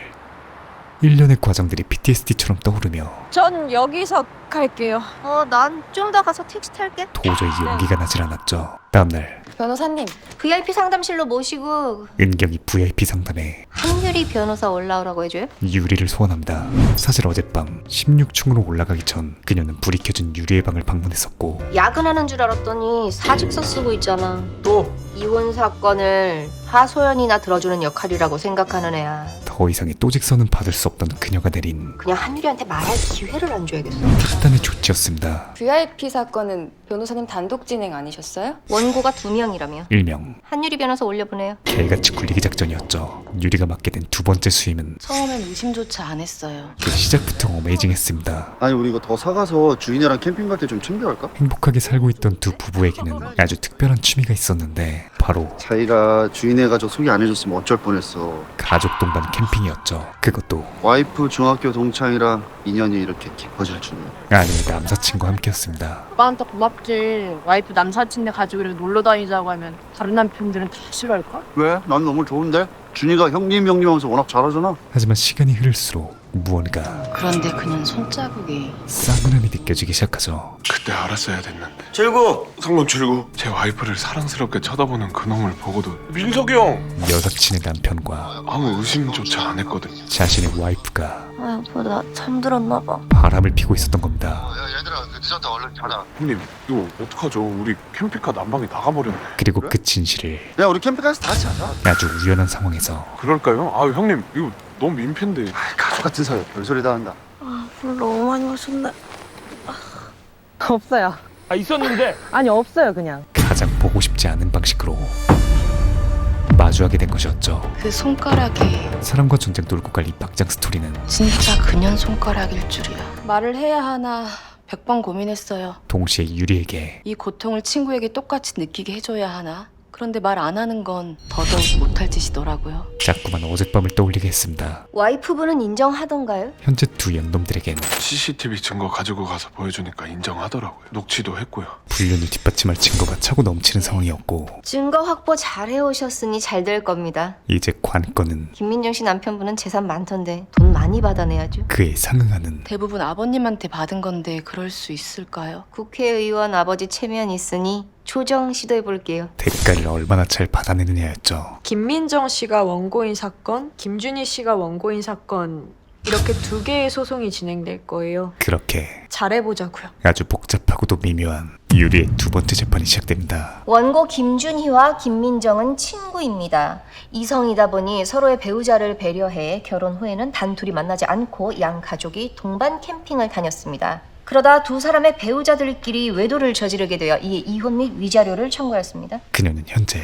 일련의 과정들이 PTSD처럼 떠오르며 전 여기서 갈게요. 난 좀 더 가서 택시 탈게. 도저히 용기가 나질 않았죠. 다음날 변호사님. VIP 상담실로 모시고 은경이 VIP 상담에 한유리 변호사 올라오라고 해줘요? 유리를 소환합니다. 사실 어젯밤 16층으로 올라가기 전 그녀는 불이 켜진 유리의 방을 방문했었고 야근하는 줄 알았더니 사직서 쓰고 있잖아. 또 이혼 사건을 하소연이나 들어주는 역할이라고 생각하는 애야. 더 이상의 또직선은 받을 수 없던 그녀가 내린 그냥 한유리한테 말할 기회를 안 줘야겠어. 특단의 조치였습니다. VIP 사건은 변호사님 단독 진행 아니셨어요? 원고가 2명이라며. 일명 한유리 변호사 올려보내요. 개같이 굴리기 작전이었죠. 유리가 맡게 된 두 번째 수임은 처음엔 의심조차 안 했어요. 그 시작부터 어메이징했습니다. 아니 우리 이거 더 사가서 주인이랑 캠핑 갈 때 좀 챙겨갈까? 행복하게 살고 있던 두 부부에게는 아주 특별한 취미가 있었는데 바로 자기가 주인애가 저 소개 안 해줬으면 어쩔 뻔했어. 가족 동반 캠핑이었죠. 그것도 와이프 중학교 동창이라 인연이 이렇게 깊어질 줄이야. 아내의 남사친과 함께였습니다. 오빠한테 고맙지. 와이프 남사친네 가지고 이렇게 놀러 다니자고 하면 다른 남편들은 다 싫어할걸? 왜? 난 너무 좋은데? 준이가 형님 하면서 워낙 잘하잖아. 하지만 시간이 흐를수록 무언가 그런데 그냥 손자국이 싸늘함이 느껴지기 시작하죠. 그때 알았어야 됐는데. 절구! 상놈 출구. 제 와이프를 사랑스럽게 쳐다보는 그 놈을 보고도 민석이 형! 여사친의 남편과 아무 의심조차 안 했거든요. 자신의 와이프 여주가 아, 여보, 나 잠들었나 봐. 바람을 피고 있었던 겁니다. 얘들아 늦었다 얼른 자자. 형님 이거 어떡하죠? 우리 캠핑카 난방이 나가버렸네. 그리고 그 진실을 야 우리 캠핑카에서 다 자자. 아주 우연한 상황에서 그럴까요? 아 형님 이거 너무 민폐인데. 가족 같은 사이 별소리 다 한다. 물 너무 많이 마셨네. 없어요. 있었는데. 아니 없어요 그냥. 가장 보고 싶지 않은 방식으로 마주하게 된 것이었죠. 그 손가락이 사람과 전쟁 돌고 갈 이 막장 스토리는 진짜 그년 손가락일 줄이야. 말을 해야 하나 100번 고민했어요. 동시에 유리에게 이 고통을 친구에게 똑같이 느끼게 해줘야 하나? 그런데 말 안 하는 건 더더욱 못할 짓이더라고요. 자꾸만 어젯밤을 떠올리게 했습니다. 와이프분은 인정하던가요? 현재 두 연놈들에겐 CCTV 증거 가지고 가서 보여주니까 인정하더라고요. 녹취도 했고요. 불륜을 뒷받침할 증거가 차고 넘치는 상황이었고 증거 확보 잘 해오셨으니 잘 될 겁니다. 이제 관건은 김민정 씨 남편분은 재산 많던데 돈 많이 받아내야죠. 그에 상응하는 대부분 아버님한테 받은 건데 그럴 수 있을까요? 국회의원 아버지 체면 있으니 조정 시도해볼게요. 대가를 얼마나 잘 받아내느냐였죠. 김민정 씨가 원고인 사건, 김준희 씨가 원고인 사건 이렇게 두 개의 소송이 진행될 거예요. 그렇게 잘해보자고요. 아주 복잡하고도 미묘한 유리의 두 번째 재판이 시작됩니다. 원고 김준희와 김민정은 친구입니다. 이성이다 보니 서로의 배우자를 배려해 결혼 후에는 단둘이 만나지 않고 양 가족이 동반 캠핑을 다녔습니다. 그러다 두 사람의 배우자들끼리 외도를 저지르게 되어 이에 이혼 및 위자료를 청구하였습니다. 그녀는 현재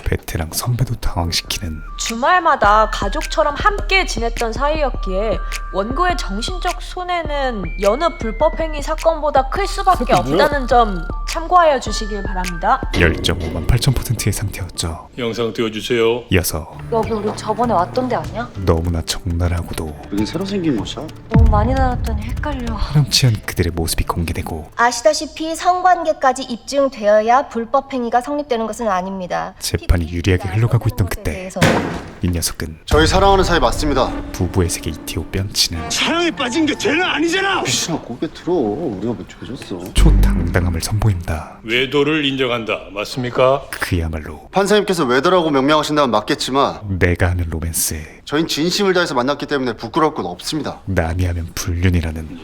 베테랑 선배도 당황시키는 주말마다 가족처럼 함께 지냈던 사이였기에 원고의 정신적 손해는 여느 불법행위 사건보다 클 수밖에 없다는 점 참고하여 주시길 바랍니다. 열정 58,000%의 상태였죠. 영상 띄워주세요. 이어서 여기 우리 저번에 왔던 데 아니야? 너무나 적나라하고도 여긴 새로 생긴 곳이야? 너무 많이 다녔더니 헷갈려. 파렴치한 그들의 모습이 공개되고 아시다시피 성관계까지 입증되어야 불법행위가 성립되는 것은 아닙니다. 재판이 유리하게 흘러가고 있던 그때 이 녀석은 저희 사랑하는 사이 맞습니다. 부부의 세계 이티오 뺨치는 사랑에 빠진 게 죄는 아니잖아. 귀신아 고개 들어. 우리가 뭐 죄졌어? 초당당함을 선보입니다. 외도를 인정한다. 맞습니까? 그야말로 판사님께서 외도라고 명명하신다면 맞겠지만 내가 하는 로맨스에 저희는 진심을 다해서 만났기 때문에 부끄러울 건 없습니다. 남이 하면 불륜이라는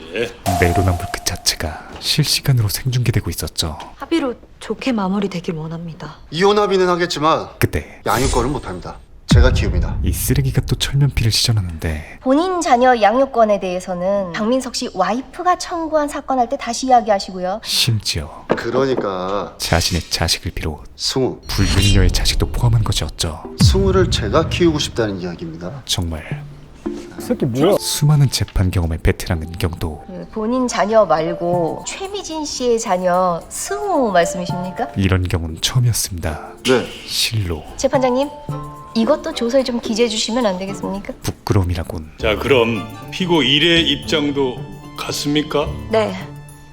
내로남불 그 자체가 실시간으로 생중계되고 있었죠. 합의로 좋게 마무리되길 원합니다. 이혼 합의는 하겠지만 그때 양육권은 못합니다. 제가 키웁니다. 이 쓰레기가 또 철면피를 시전하는데 본인 자녀 양육권에 대해서는 박민석 씨 와이프가 청구한 사건 할 때 다시 이야기하시고요. 심지어 그러니까 자신의 자식을 비롯 승우, 불륜녀의 자식도 포함한 것이었죠. 승우를 제가 키우고 싶다는 이야기입니다. 정말 수많은 재판 경험의 베테랑 은경도 본인 자녀 말고 최미진 씨의 자녀 승우 말씀이십니까? 이런 경우는 처음이었습니다. 네. 실로 재판장님, 이것도 조서에 좀 기재해 주시면 안 되겠습니까? 부끄러움이라곤 자, 그럼 피고 1의 입장도 같습니까? 네.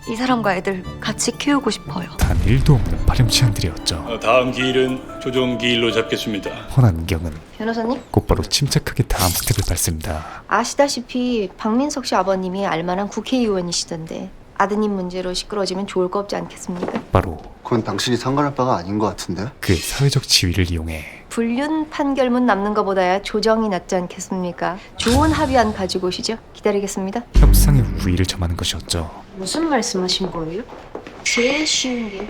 이 사람과 애들 같이 키우고 싶어요. 단 1도 없는 파렴치한들이었죠. 다음 기일은 조정 기일로 잡겠습니다. 허난 은경은 변호사님, 곧바로 침착하게 다음 스텝을 밟습니다. 아시다시피 박민석 씨 아버님이 알만한 국회의원이시던데 아드님 문제로 시끄러워지면 좋을 거 없지 않겠습니까? 바로 그건 당신이 상관할 바가 아닌 것 같은데? 그의 사회적 지위를 이용해 불륜 판결문 남는 것보다야 조정이 낫지 않겠습니까? 좋은 합의안 가지고 오시죠. 기다리겠습니다. 협상의 우위를 점하는 것이었죠. 무슨 말씀하신 거예요? 제일 쉬운 길.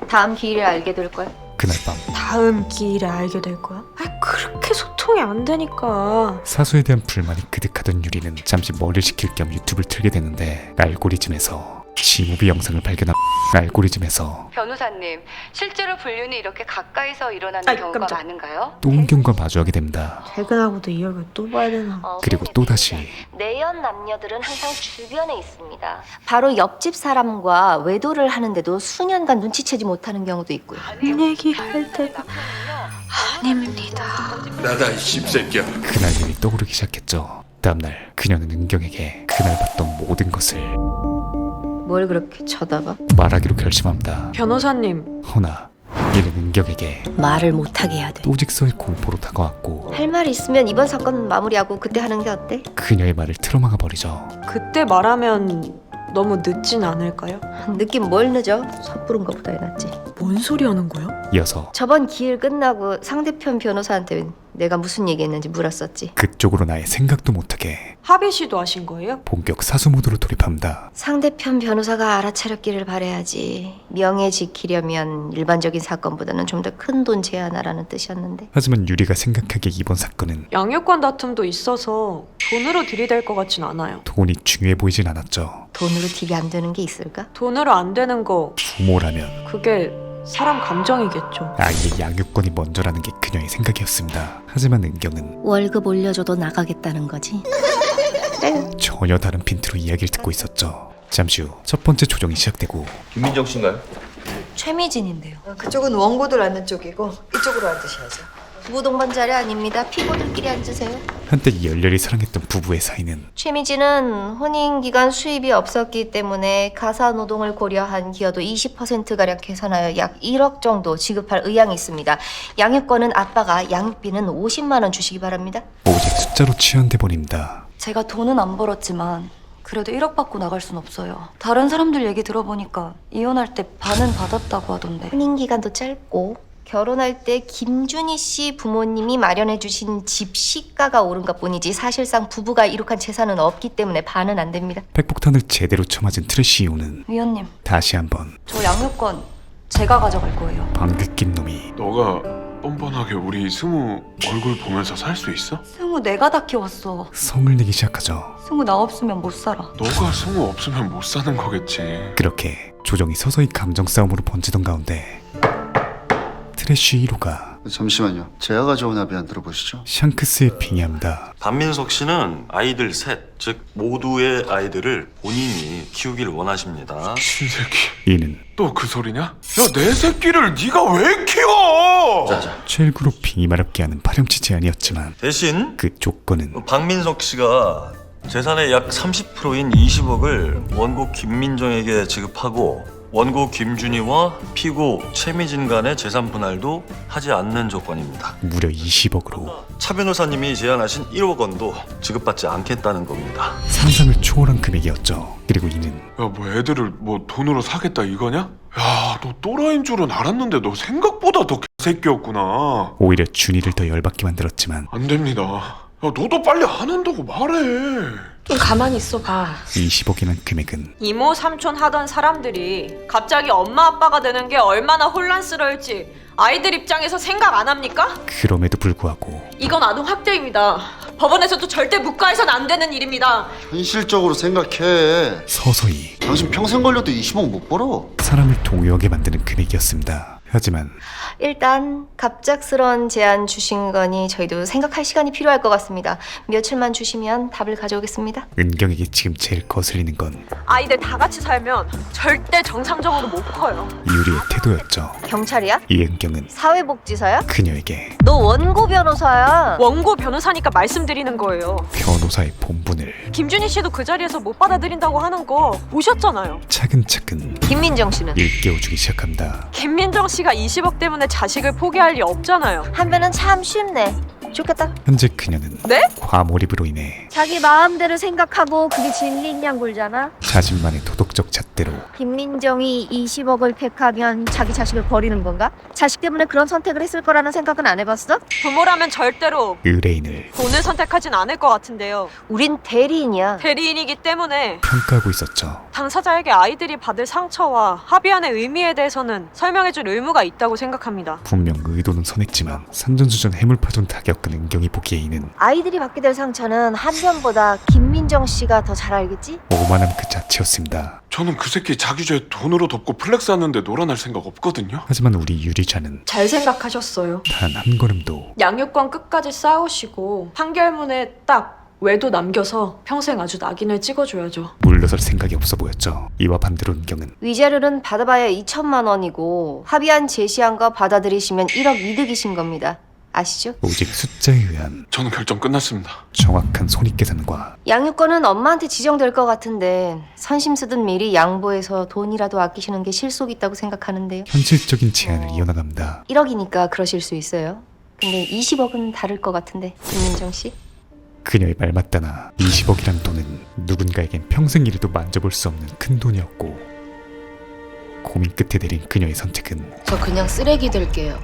다음 기일에 알게 될 거야. 그날 밤 다음 기일에 알게 될 거야? 그렇게 소통이 안 되니까. 사수에 대한 불만이 그득하던 유리는 잠시 머리를 식힐 겸 유튜브를 틀게 되는데 알고리즘에서 지무비 영상을 발견한 알고리즘에서 변호사님, 실제로 불륜이 이렇게 가까이서 일어나는 아이, 경우가 깜짝. 많은가요? 또 은경과 마주하게 됩니다. 퇴근하고도 이 얼굴 또 봐야 되나? 그리고 또다시 내연 남녀들은 항상 주변에 있습니다. 바로 옆집 사람과 외도를 하는데도 수년간 눈치채지 못하는 경우도 있고요. 얘기할 때가 아닙니다. 나다 이 씹새끼야. 그날 일이 떠오르기 시작했죠. 다음날 그녀는 은경에게 그날 봤던 모든 것을 뭘 그렇게 쳐다봐? 말하기로 결심합니다. 변호사님, 허나 이는 은경에게 말을 못하게 해야 돼. 또직서의 공포로 다가왔고 할 말 있으면 이번 사건 마무리하고 그때 하는 게 어때? 그녀의 말을 틀어막아 버리죠. 그때 말하면 너무 늦진 않을까요? 느낌 뭘 늦어? 섣부른 것보다 낫지. 뭔 소리 하는 거야? 이어서 저번 기일 끝나고 상대편 변호사한테 내가 무슨 얘기했는지 물었었지. 그쪽으로 나의 생각도 못하게 합의 시도하신 거예요? 본격 사수 모드로 돌입합니다. 상대편 변호사가 알아차렸기를 바라야지. 명예 지키려면 일반적인 사건보다는 좀 더 큰 돈 제한하라는 뜻이었는데. 하지만 유리가 생각하기에 이번 사건은 양육권 다툼도 있어서 돈으로 들이댈 것 같진 않아요. 돈이 중요해 보이진 않았죠. 돈으로 딜이 안 되는 게 있을까? 돈으로 안 되는 거 부모라면 그게 사람 감정이겠죠. 아이의 양육권이 먼저라는 게 그녀의 생각이었습니다. 하지만 은경은 월급 올려줘도 나가겠다는 거지. 전혀 다른 핀트로 이야기를 듣고 있었죠. 잠시 후 첫 번째 조정이 시작되고 김민정 씨인가요? 최미진인데요. 그쪽은 원고들 앉는 쪽이고 이쪽으로 앉으셔야죠. 부부 동반 자리 아닙니다. 피고들끼리 앉으세요. 한때 열렬히 사랑했던 부부의 사이는 최미진은 혼인기간 수입이 없었기 때문에 가사노동을 고려한 기여도 20%가량 계산하여 약 1억 정도 지급할 의향이 있습니다. 양육권은 아빠가, 양육비는 50만 원 주시기 바랍니다. 오직 숫자로 취한돼 버립니다. 제가 돈은 안 벌었지만 그래도 1억 받고 나갈 순 없어요. 다른 사람들 얘기 들어보니까 이혼할 때 반은 받았다고 하던데. 혼인기간도 짧고 결혼할 때 김준희 씨 부모님이 마련해 주신 집 시가가 오른 것 뿐이지 사실상 부부가 이룩한 재산은 없기 때문에 반은 안 됩니다. 백폭탄을 제대로 쳐맞은 트래쉬 이호는 위원님, 다시 한번 저 양육권 제가 가져갈 거예요. 방귀 낀 놈이 너가 뻔뻔하게 우리 승우 얼굴 보면서 살 수 있어? 승우 내가 다 키웠어. 성을 내기 시작하죠. 승우 나 없으면 못 살아. 너가 승우 없으면 못 사는 거겠지. 그렇게 조정이 서서히 감정 싸움으로 번지던 가운데 트래쉬 1호가 잠시만요. 제가 가져온 합의안 들어보시죠. 샹크스에 빙의합니다. 박민석 씨는 아이들 셋, 즉 모두의 아이들을 본인이 키우기를 원하십니다. 신새끼. 이는 또 그 소리냐? 야, 내 새끼를 네가 왜 키워? 자자. 최일구로 빙의 마렵게 하는 파렴치 제안이었지만 대신 그 조건은 박민석 씨가 재산의 약 30%인 20억을 원고 김민정에게 지급하고 원고 김준희와 피고 최미진 간의 재산 분할도 하지 않는 조건입니다. 무려 20억으로 차 변호사님이 제안하신 1억 원도 지급받지 않겠다는 겁니다. 상상을 초월한 금액이었죠. 그리고 이는 야, 뭐 애들을 뭐 돈으로 사겠다 이거냐? 야, 너 또라이인 줄은 알았는데 너 생각보다 더 개새끼였구나. 오히려 준이를 더 열받게 만들었지만 안 됩니다. 야, 너도 빨리 안 한다고 말해. 좀 가만히 있어봐. 20억이란 금액은 이모 삼촌 하던 사람들이 갑자기 엄마 아빠가 되는 게 얼마나 혼란스러울지 아이들 입장에서 생각 안 합니까? 그럼에도 불구하고 이건 아동 학대입니다. 법원에서도 절대 묵과해서는 안 되는 일입니다. 현실적으로 생각해. 서서히 당신 평생 걸려도 20억 못 벌어. 사람을 동요하게 만드는 금액이었습니다. 하지만 일단 갑작스러운 제안 주신 거니 저희도 생각할 시간이 필요할 것 같습니다. 며칠만 주시면 답을 가져오겠습니다. 은경에게 지금 제일 거슬리는 건 아이들 다 같이 살면 절대 정상적으로 못 커요. 유리의 태도였죠. 경찰이야? 이은경은 사회복지사야? 그녀에게 너 원고 변호사야. 원고 변호사니까 말씀드리는 거예요. 변호사의 본분을 김준희 씨도 그 자리에서 못 받아들인다고 하는 거 보셨잖아요. 차근차근 김민정 씨는? 일깨워주기 시작합니다. 김민정 씨가 20억 때문에 자식을 포기할 리 없잖아요. 한편은 참 쉽네. 좋겠다. 현재 그녀는 네? 과몰입으로 인해 자기 마음대로 생각하고 그게 진리냐 굴잖아. 자신만의 도덕적 잣대로 김민정이 20억을 팩하면 자기 자식을 버리는 건가? 자식 때문에 그런 선택을 했을 거라는 생각은 안 해봤어? 부모라면 절대로 의뢰인을 돈을 선택하진 않을 것 같은데요. 우린 대리인이야. 대리인이기 때문에 평가하고 있었죠. 당사자에게 아이들이 받을 상처와 합의안의 의미에 대해서는 설명해줄 의무가 있다고 생각합니다. 분명 의도는 선했지만 산전수전 해물파전 다 겪은 은경이 보기에 이는 아이들이 받게 될 상처는 한 편보다 김민정 씨가 더 잘 알겠지? 오만함 그 자체였습니다. 저는 그 새끼 자기 죄 돈으로 덮고 플렉스 하는데 놀아날 생각 없거든요. 하지만 우리 유리자는 잘 생각하셨어요. 단 한 걸음도 양육권 끝까지 싸우시고 판결문에 딱 외도 남겨서 평생 아주 낙인을 찍어줘야죠. 물러설 생각이 없어 보였죠. 이와 반대로 은경은 위자료는 받아봐야 2천만 원이고 합의안 제시한 거 받아들이시면 1억 이득이신 겁니다. 아시죠? 오직 숫자에 의한 저는 결정 끝났습니다. 정확한 손익계산과 양육권은 엄마한테 지정될 것 같은데 선심 쓰듯 미리 양보해서 돈이라도 아끼시는 게 실속 있다고 생각하는데요. 현실적인 제안을 이어나갑니다. 1억이니까 그러실 수 있어요. 근데 20억은 다를 것 같은데, 김민정 씨? 그녀의 말 맞다나 20억이란 돈은 누군가에겐 평생 일해도 만져볼 수 없는 큰 돈이었고 고민 끝에 내린 그녀의 선택은 저 그냥 쓰레기 될게요.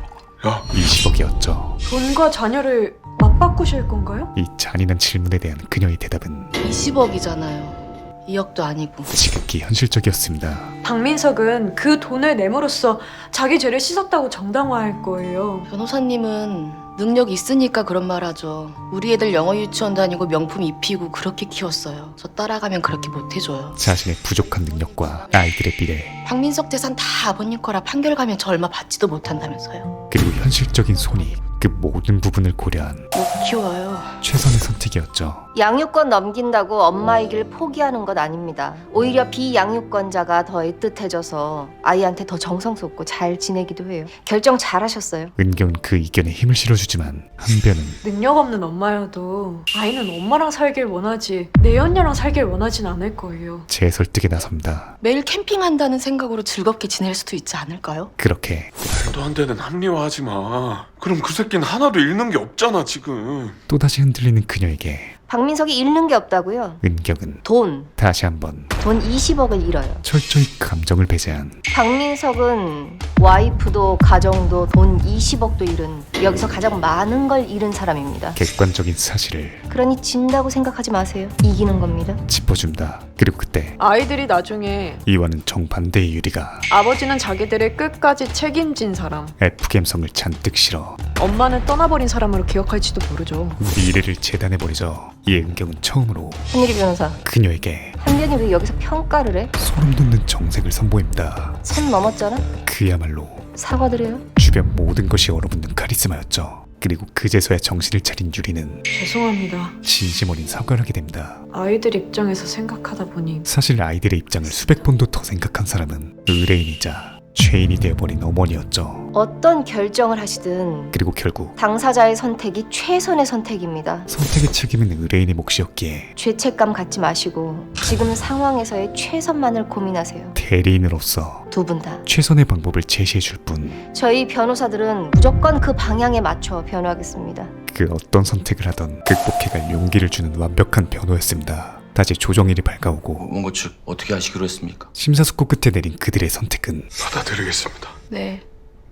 야, 20억이었죠. 돈과 자녀를 맞바꾸실 건가요? 이 잔인한 질문에 대한 그녀의 대답은 20억이잖아요. 2억도 아니고. 지극히 현실적이었습니다. 박민석은 그 돈을 내므로써 자기 죄를 씻었다고 정당화할 거예요. 변호사님은 능력 있으니까 그런 말 하죠. 우리 애들 영어 유치원 다니고 명품 입히고 그렇게 키웠어요. 저 따라가면 그렇게 못 해줘요. 자신의 부족한 능력과 아이들의 미래, 박민석 재산 다 아버님 거라 판결 가면 저 얼마 받지도 못한다면서요. 그리고 현실적인 손익, 그 모든 부분을 고려한 못 키워요. 최선의 선택이었죠. 양육권 넘긴다고 엄마의 길을 포기하는 것 아닙니다. 오히려 비양육권자가 더 애틋해져서 아이한테 더 정성 쏟고 잘 지내기도 해요. 결정 잘하셨어요. 은경은 그 의견에 힘을 실어주지만 한편은 능력 없는 엄마여도 아이는 엄마랑 살길 원하지 내연녀랑 살길 원하진 않을 거예요. 재설득에 나섭니다. 매일 캠핑한다는 생각으로 즐겁게 지낼 수도 있지 않을까요? 그렇게 말도 안 되는 합리화하지 마. 그럼 그 새끼는 하나도 잃는 게 없잖아 지금. 또다시 흔들리는 그녀에게 박민석이 잃는 게 없다고요? 은경은 돈 다시 한번 20억을 잃어요. 철저히 감정을 배제한 박민석은 와이프도 가정도 돈 20억도 잃은, 여기서 가장 많은 걸 잃은 사람입니다. 객관적인 사실을 그러니 진다고 생각하지 마세요. 이기는 겁니다. 짚어준다. 그리고 그때 아이들이 나중에 이와는 정반대의 유리가 아버지는 자기들을 끝까지 책임진 사람, F감성을 잔뜩 실어 엄마는 떠나버린 사람으로 기억할지도 모르죠. 미래를 재단해버리죠. 이에 은경은 처음으로 한유리 변호사, 그녀에게 한변이 왜 여기서 평가를 해? 소름 돋는 정색을 선보입니다. 선 넘었잖아? 그야말로 사과드려요. 주변 모든 것이 얼어붙는 카리스마였죠. 그리고 그제서야 정신을 차린 유리는 죄송합니다. 진심 어린 사과를 하게 됩니다. 아이들 입장에서 생각하다 보니 사실 아이들의 입장을 수백 번도 더 생각한 사람은 의뢰인이자 죄인이 되어버린 어머니였죠. 어떤 결정을 하시든 그리고 결국 당사자의 선택이 최선의 선택입니다. 선택의 책임은 의뢰인의 몫이었기에 죄책감 갖지 마시고 지금 상황에서의 최선만을 고민하세요. 대리인으로서 두 분 다. 최선의 방법을 제시해줄 뿐 저희 변호사들은 무조건 그 방향에 맞춰 변호하겠습니다. 그 어떤 선택을 하던 극복해갈 용기를 주는 완벽한 변호였습니다. 다시 조정일이 밝아오고 원고 측 어떻게 하시기로 했습니까? 심사숙고 끝에 내린 그들의 선택은 받아들이겠습니다. 네,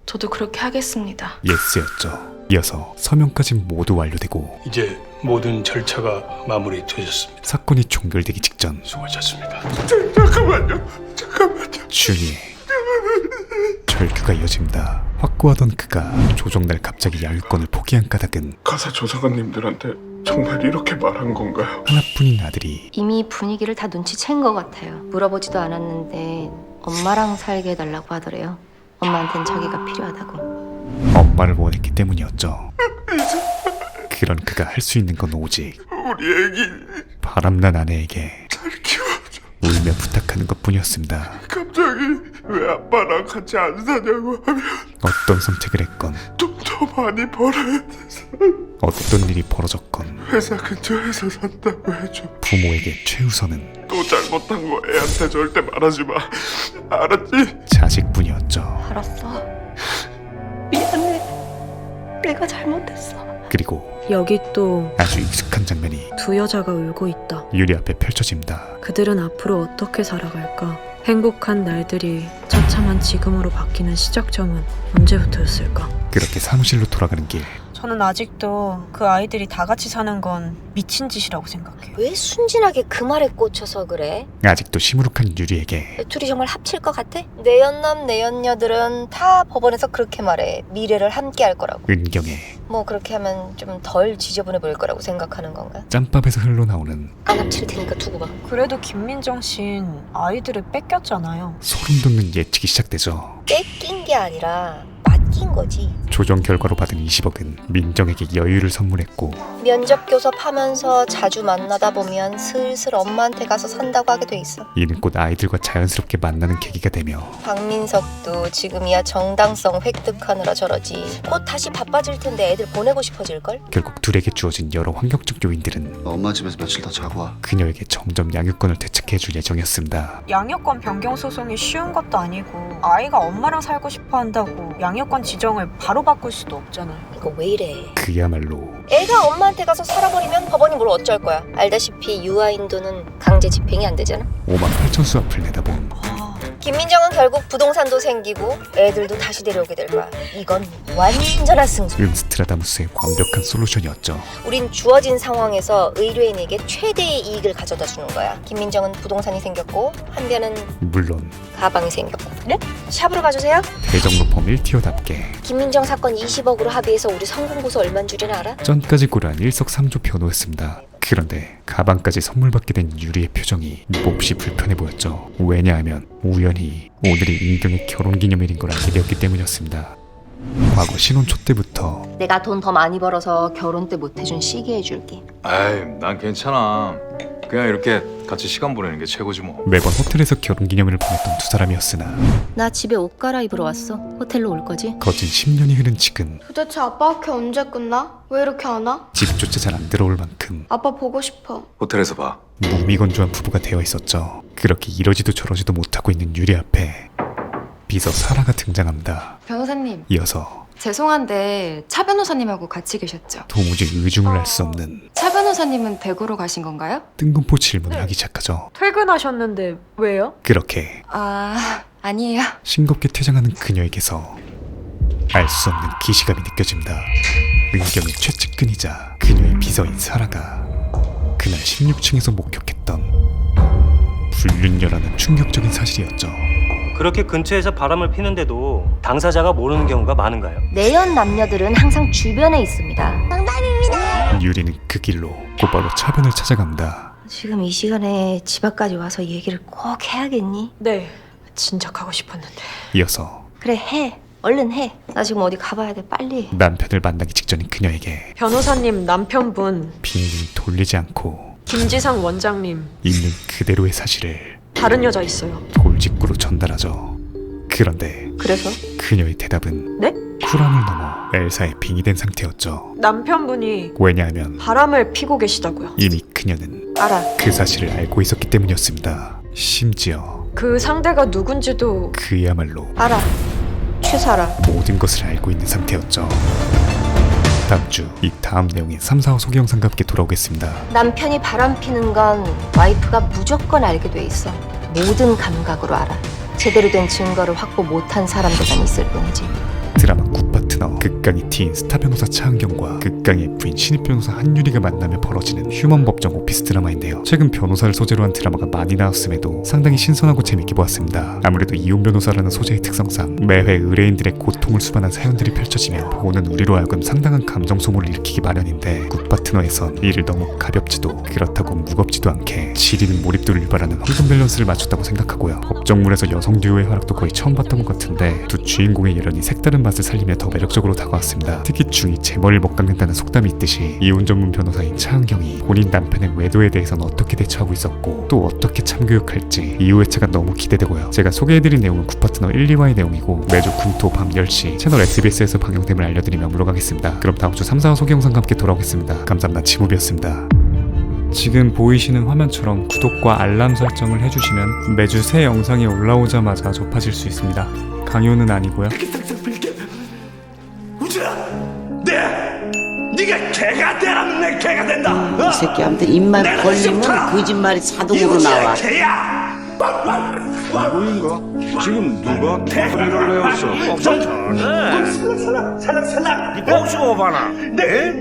저도 그렇게 하겠습니다. 예스였죠. 이어서 서명까지 모두 완료되고 이제 모든 절차가 마무리되셨습니다. 사건이 종결되기 직전 수고하셨습니다. 잠깐만요. 준이의 절규가 이어집니다. 확고하던 그가 조정날 갑자기 양육권을 포기한 까닭은 가사 조사관님들한테 정말 이렇게 말한 건가요? 하나뿐인 아들이 이미 분위기를 다 눈치챈 것 같아요. 물어보지도 않았는데 엄마랑 살게 해달라고 하더래요. 엄마한텐 자기가 필요하다고. 엄마를 원했기 때문이었죠. 그런 그가 할 수 있는 건 오직 우리 애기 바람난 아내에게 잘 키워줘. 울며 부탁하는 것뿐이었습니다. 갑자기 왜 아빠랑 같이 안 사냐고 하면 어떤 선택을 했건 좀 더 많이 벌어야 돼서 어떤 일이 벌어졌건 회사 근처에서 산다고 해줘. 부모에게 최우선은 또 잘못한 거 애한테 절대 말하지 마. 알았지? 자식뿐이었죠. 알았어. 미안해. 내가 잘못했어. 그리고 여기 또 아주 익숙한 장면이 두 여자가 울고 있다. 유리 앞에 펼쳐집니다. 그들은 앞으로 어떻게 살아갈까? 행복한 날들이 처참한 지금으로 바뀌는 시작점은 언제부터였을까? 그렇게 사무실로 돌아가는 길 저는 아직도 그 아이들이 다 같이 사는 건 미친 짓이라고 생각해요. 왜 순진하게 그 말에 꽂혀서 그래? 아직도 시무룩한 유리에게 둘이 정말 합칠 것 같아? 내연남 내연녀들은 다 법원에서 그렇게 말해. 미래를 함께 할 거라고. 은경의 뭐 그렇게 하면 좀 덜 지저분해 보일 거라고 생각하는 건가? 짬밥에서 흘러나오는 안 합칠 테니까 두고 봐. 그래도 김민정 씨는 아이들을 뺏겼잖아요. 소름 돋는 예측이 시작되죠. 뺏긴 게 아니라 맡긴 거지. 조정 결과로 받은 20억은 민정에게 여유를 선물했고 면접 교섭하면서 자주 만나다 보면 슬슬 엄마한테 가서 산다고 하게 돼 있어. 이는 곧 아이들과 자연스럽게 만나는 계기가 되며 박민석도 지금이야 정당성 획득하느라 저러지. 곧 다시 바빠질 텐데 애들 보내고 싶어질걸? 결국 둘에게 주어진 여러 환경적 요인들은 엄마 집에서 며칠 더 자고 와. 그녀에게 점점 양육권을 되찾게해줄 예정이었습니다. 양육권 변경 소송이 쉬운 것도 아니고 아이가 엄마랑 살고 싶어 한다고 양육권 지정을 바로 바꿀 수도 없잖아요. 이거 왜 이래? 그야말로 애가 엄마한테 가서 살아버리면 법원이 뭘 어쩔 거야. 알다시피 유아인도는 강제 집행이 안 되잖아. 58,000수 앞을 내다본 김민정은 결국 부동산도 생기고 애들도 다시 데려오게 될 거야. 이건 완전한 승수. 음스트라다무스의 완벽한 솔루션이었죠. 우린 주어진 상황에서 의뢰인에게 최대의 이익을 가져다 주는 거야. 김민정은 부동산이 생겼고 한변은 물론 가방이 생겼고. 네? 샵으로 가주세요. 대정로펌 1티어답게 김민정 사건 20억으로 합의해서 우리 성공보수 얼만 줄인 알아? 쩐까지 고려한 일석삼조 변호였습니다. 그런데 가방까지 선물 받게 된 유리의 표정이 몹시 불편해 보였죠. 왜냐하면 우연히 오늘이 인경의 결혼기념일인 걸 알게 되었기 때문이었습니다. 과거 신혼 초 때부터 내가 돈 더 많이 벌어서 결혼 때 못해준 시계 해줄게. 아이, 난 괜찮아. 그냥 이렇게 같이 시간 보내는 게 최고지 뭐. 매번 호텔에서 결혼기념일을 보냈던 두 사람이었으나 나 집에 옷 갈아입으러 왔어. 호텔로 올 거지? 거진 10년이 흐른 지금 도대체 아빠 학교 언제 끝나? 왜 이렇게 안 와? 집조차 잘 안 들어올 만큼 아빠 보고 싶어. 호텔에서 봐. 무미건조한 부부가 되어 있었죠. 그렇게 이러지도 저러지도 못하고 있는 유리 앞에 비서 사라가 등장합니다. 변호사님, 이어서 죄송한데 차 변호사님하고 같이 계셨죠? 도무지 의중을 할 수 없는 차 변호사님은 대구로 가신 건가요? 뜬금포 질문을 하기 시작하죠. 퇴근하셨는데 왜요? 그렇게 아니에요. 싱겁게 퇴장하는 그녀에게서 알 수 없는 기시감이 느껴집니다. 은경의 최측근이자 그녀의 비서인 사라가 그날 16층에서 목격했던 불륜녀라는 충격적인 사실이었죠. 그렇게 근처에서 바람을 피는데도 당사자가 모르는 경우가 많은가요? 내연 남녀들은 항상 주변에 있습니다. 정답입니다. 유리는 그 길로 곧바로 차변을 찾아갑니다. 지금 이 시간에 집 앞까지 와서 얘기를 꼭 해야겠니? 네, 진짜 가고 싶었는데. 이어서 그래 해. 얼른 해. 나 지금 어디 가봐야 돼. 빨리. 남편을 만나기 직전인 그녀에게 변호사님 남편분 빙빙 돌리지 않고 김지상 원장님 있는 그대로의 사실을 다른 여자 있어요. 골직구로 전달하죠. 그런데 그래서? 그녀의 대답은 네? 쿨함을 넘어 엘사에 빙이 된 상태였죠. 남편분이 왜냐하면 바람을 피고 계시다고요. 이미 그녀는 알아. 그 사실을 알고 있었기 때문이었습니다. 심지어 그 상대가 누군지도 그야말로 알아. 최사라. 모든 것을 알고 있는 상태였죠. 다음 주 이 다음 내용인 3, 4호 소개 영상과 함께 돌아오겠습니다. 남편이 바람 피는 건 와이프가 무조건 알게 돼 있어. 모든 감각으로 알아. 제대로 된 증거를 확보 못한 사람들만 있을 뿐이지. 드라마 굿파트너 극강의 티인 스타 변호사 차은경과 극강의 부인 신입 변호사 한유리가 만나며 벌어지는 휴먼 법정 오피스 드라마인데요. 최근 변호사를 소재로 한 드라마가 많이 나왔음에도 상당히 신선하고 재밌게 보았습니다. 아무래도 이혼 변호사라는 소재의 특성상 매회 의뢰인들의 고통을 수반한 사연들이 펼쳐지며 보는 우리로 하여금 상당한 감정 소모를 일으키기 마련인데 굿파트너에선 이를 너무 가볍지도 그렇다고 무겁지도 않게 지리는 몰입도를 유발하는 황금 밸런스를 맞췄다고 생각하고요. 법정물에서 여성 듀오의 활약도 거의 처음 봤던 것 같은데 두 주인공의 여련이 색다른 맛을 살리며 더 매력적으로 다가왔습니다. 특히 중이 제 머리를 못 깎는다는 속담이 있듯이 이혼 전문 변호사인 차은경이 본인 남편의 외도에 대해서는 어떻게 대처하고 있었고 또 어떻게 참교육할지 이후 회차가 너무 기대되고요. 제가 소개해드린 내용은 굿파트너 1, 2화의 내용이고 매주 금토 밤 10시 채널 SBS에서 방영됨을 알려드리며 물러가겠습니다. 그럼 다음 주 3, 4화 소개 영상과 함께 돌아오겠습니다. 감사합니다. 지무비였습니다. 지금 보이시는 화면처럼 구독과 알람 설정을 해주시면 매주 새 영상이 올라오자마자 접하실 수 있습니다. 강요는 아니고요. 네가 개가 되라면 내 개가 된다. 이 새끼한테 입만 벌리면 거짓말이 자동으로 나와. 개야. 누구인가? 지금 누가 소리를 내었어? 살랑살랑. 네 목숨 봐라. 네?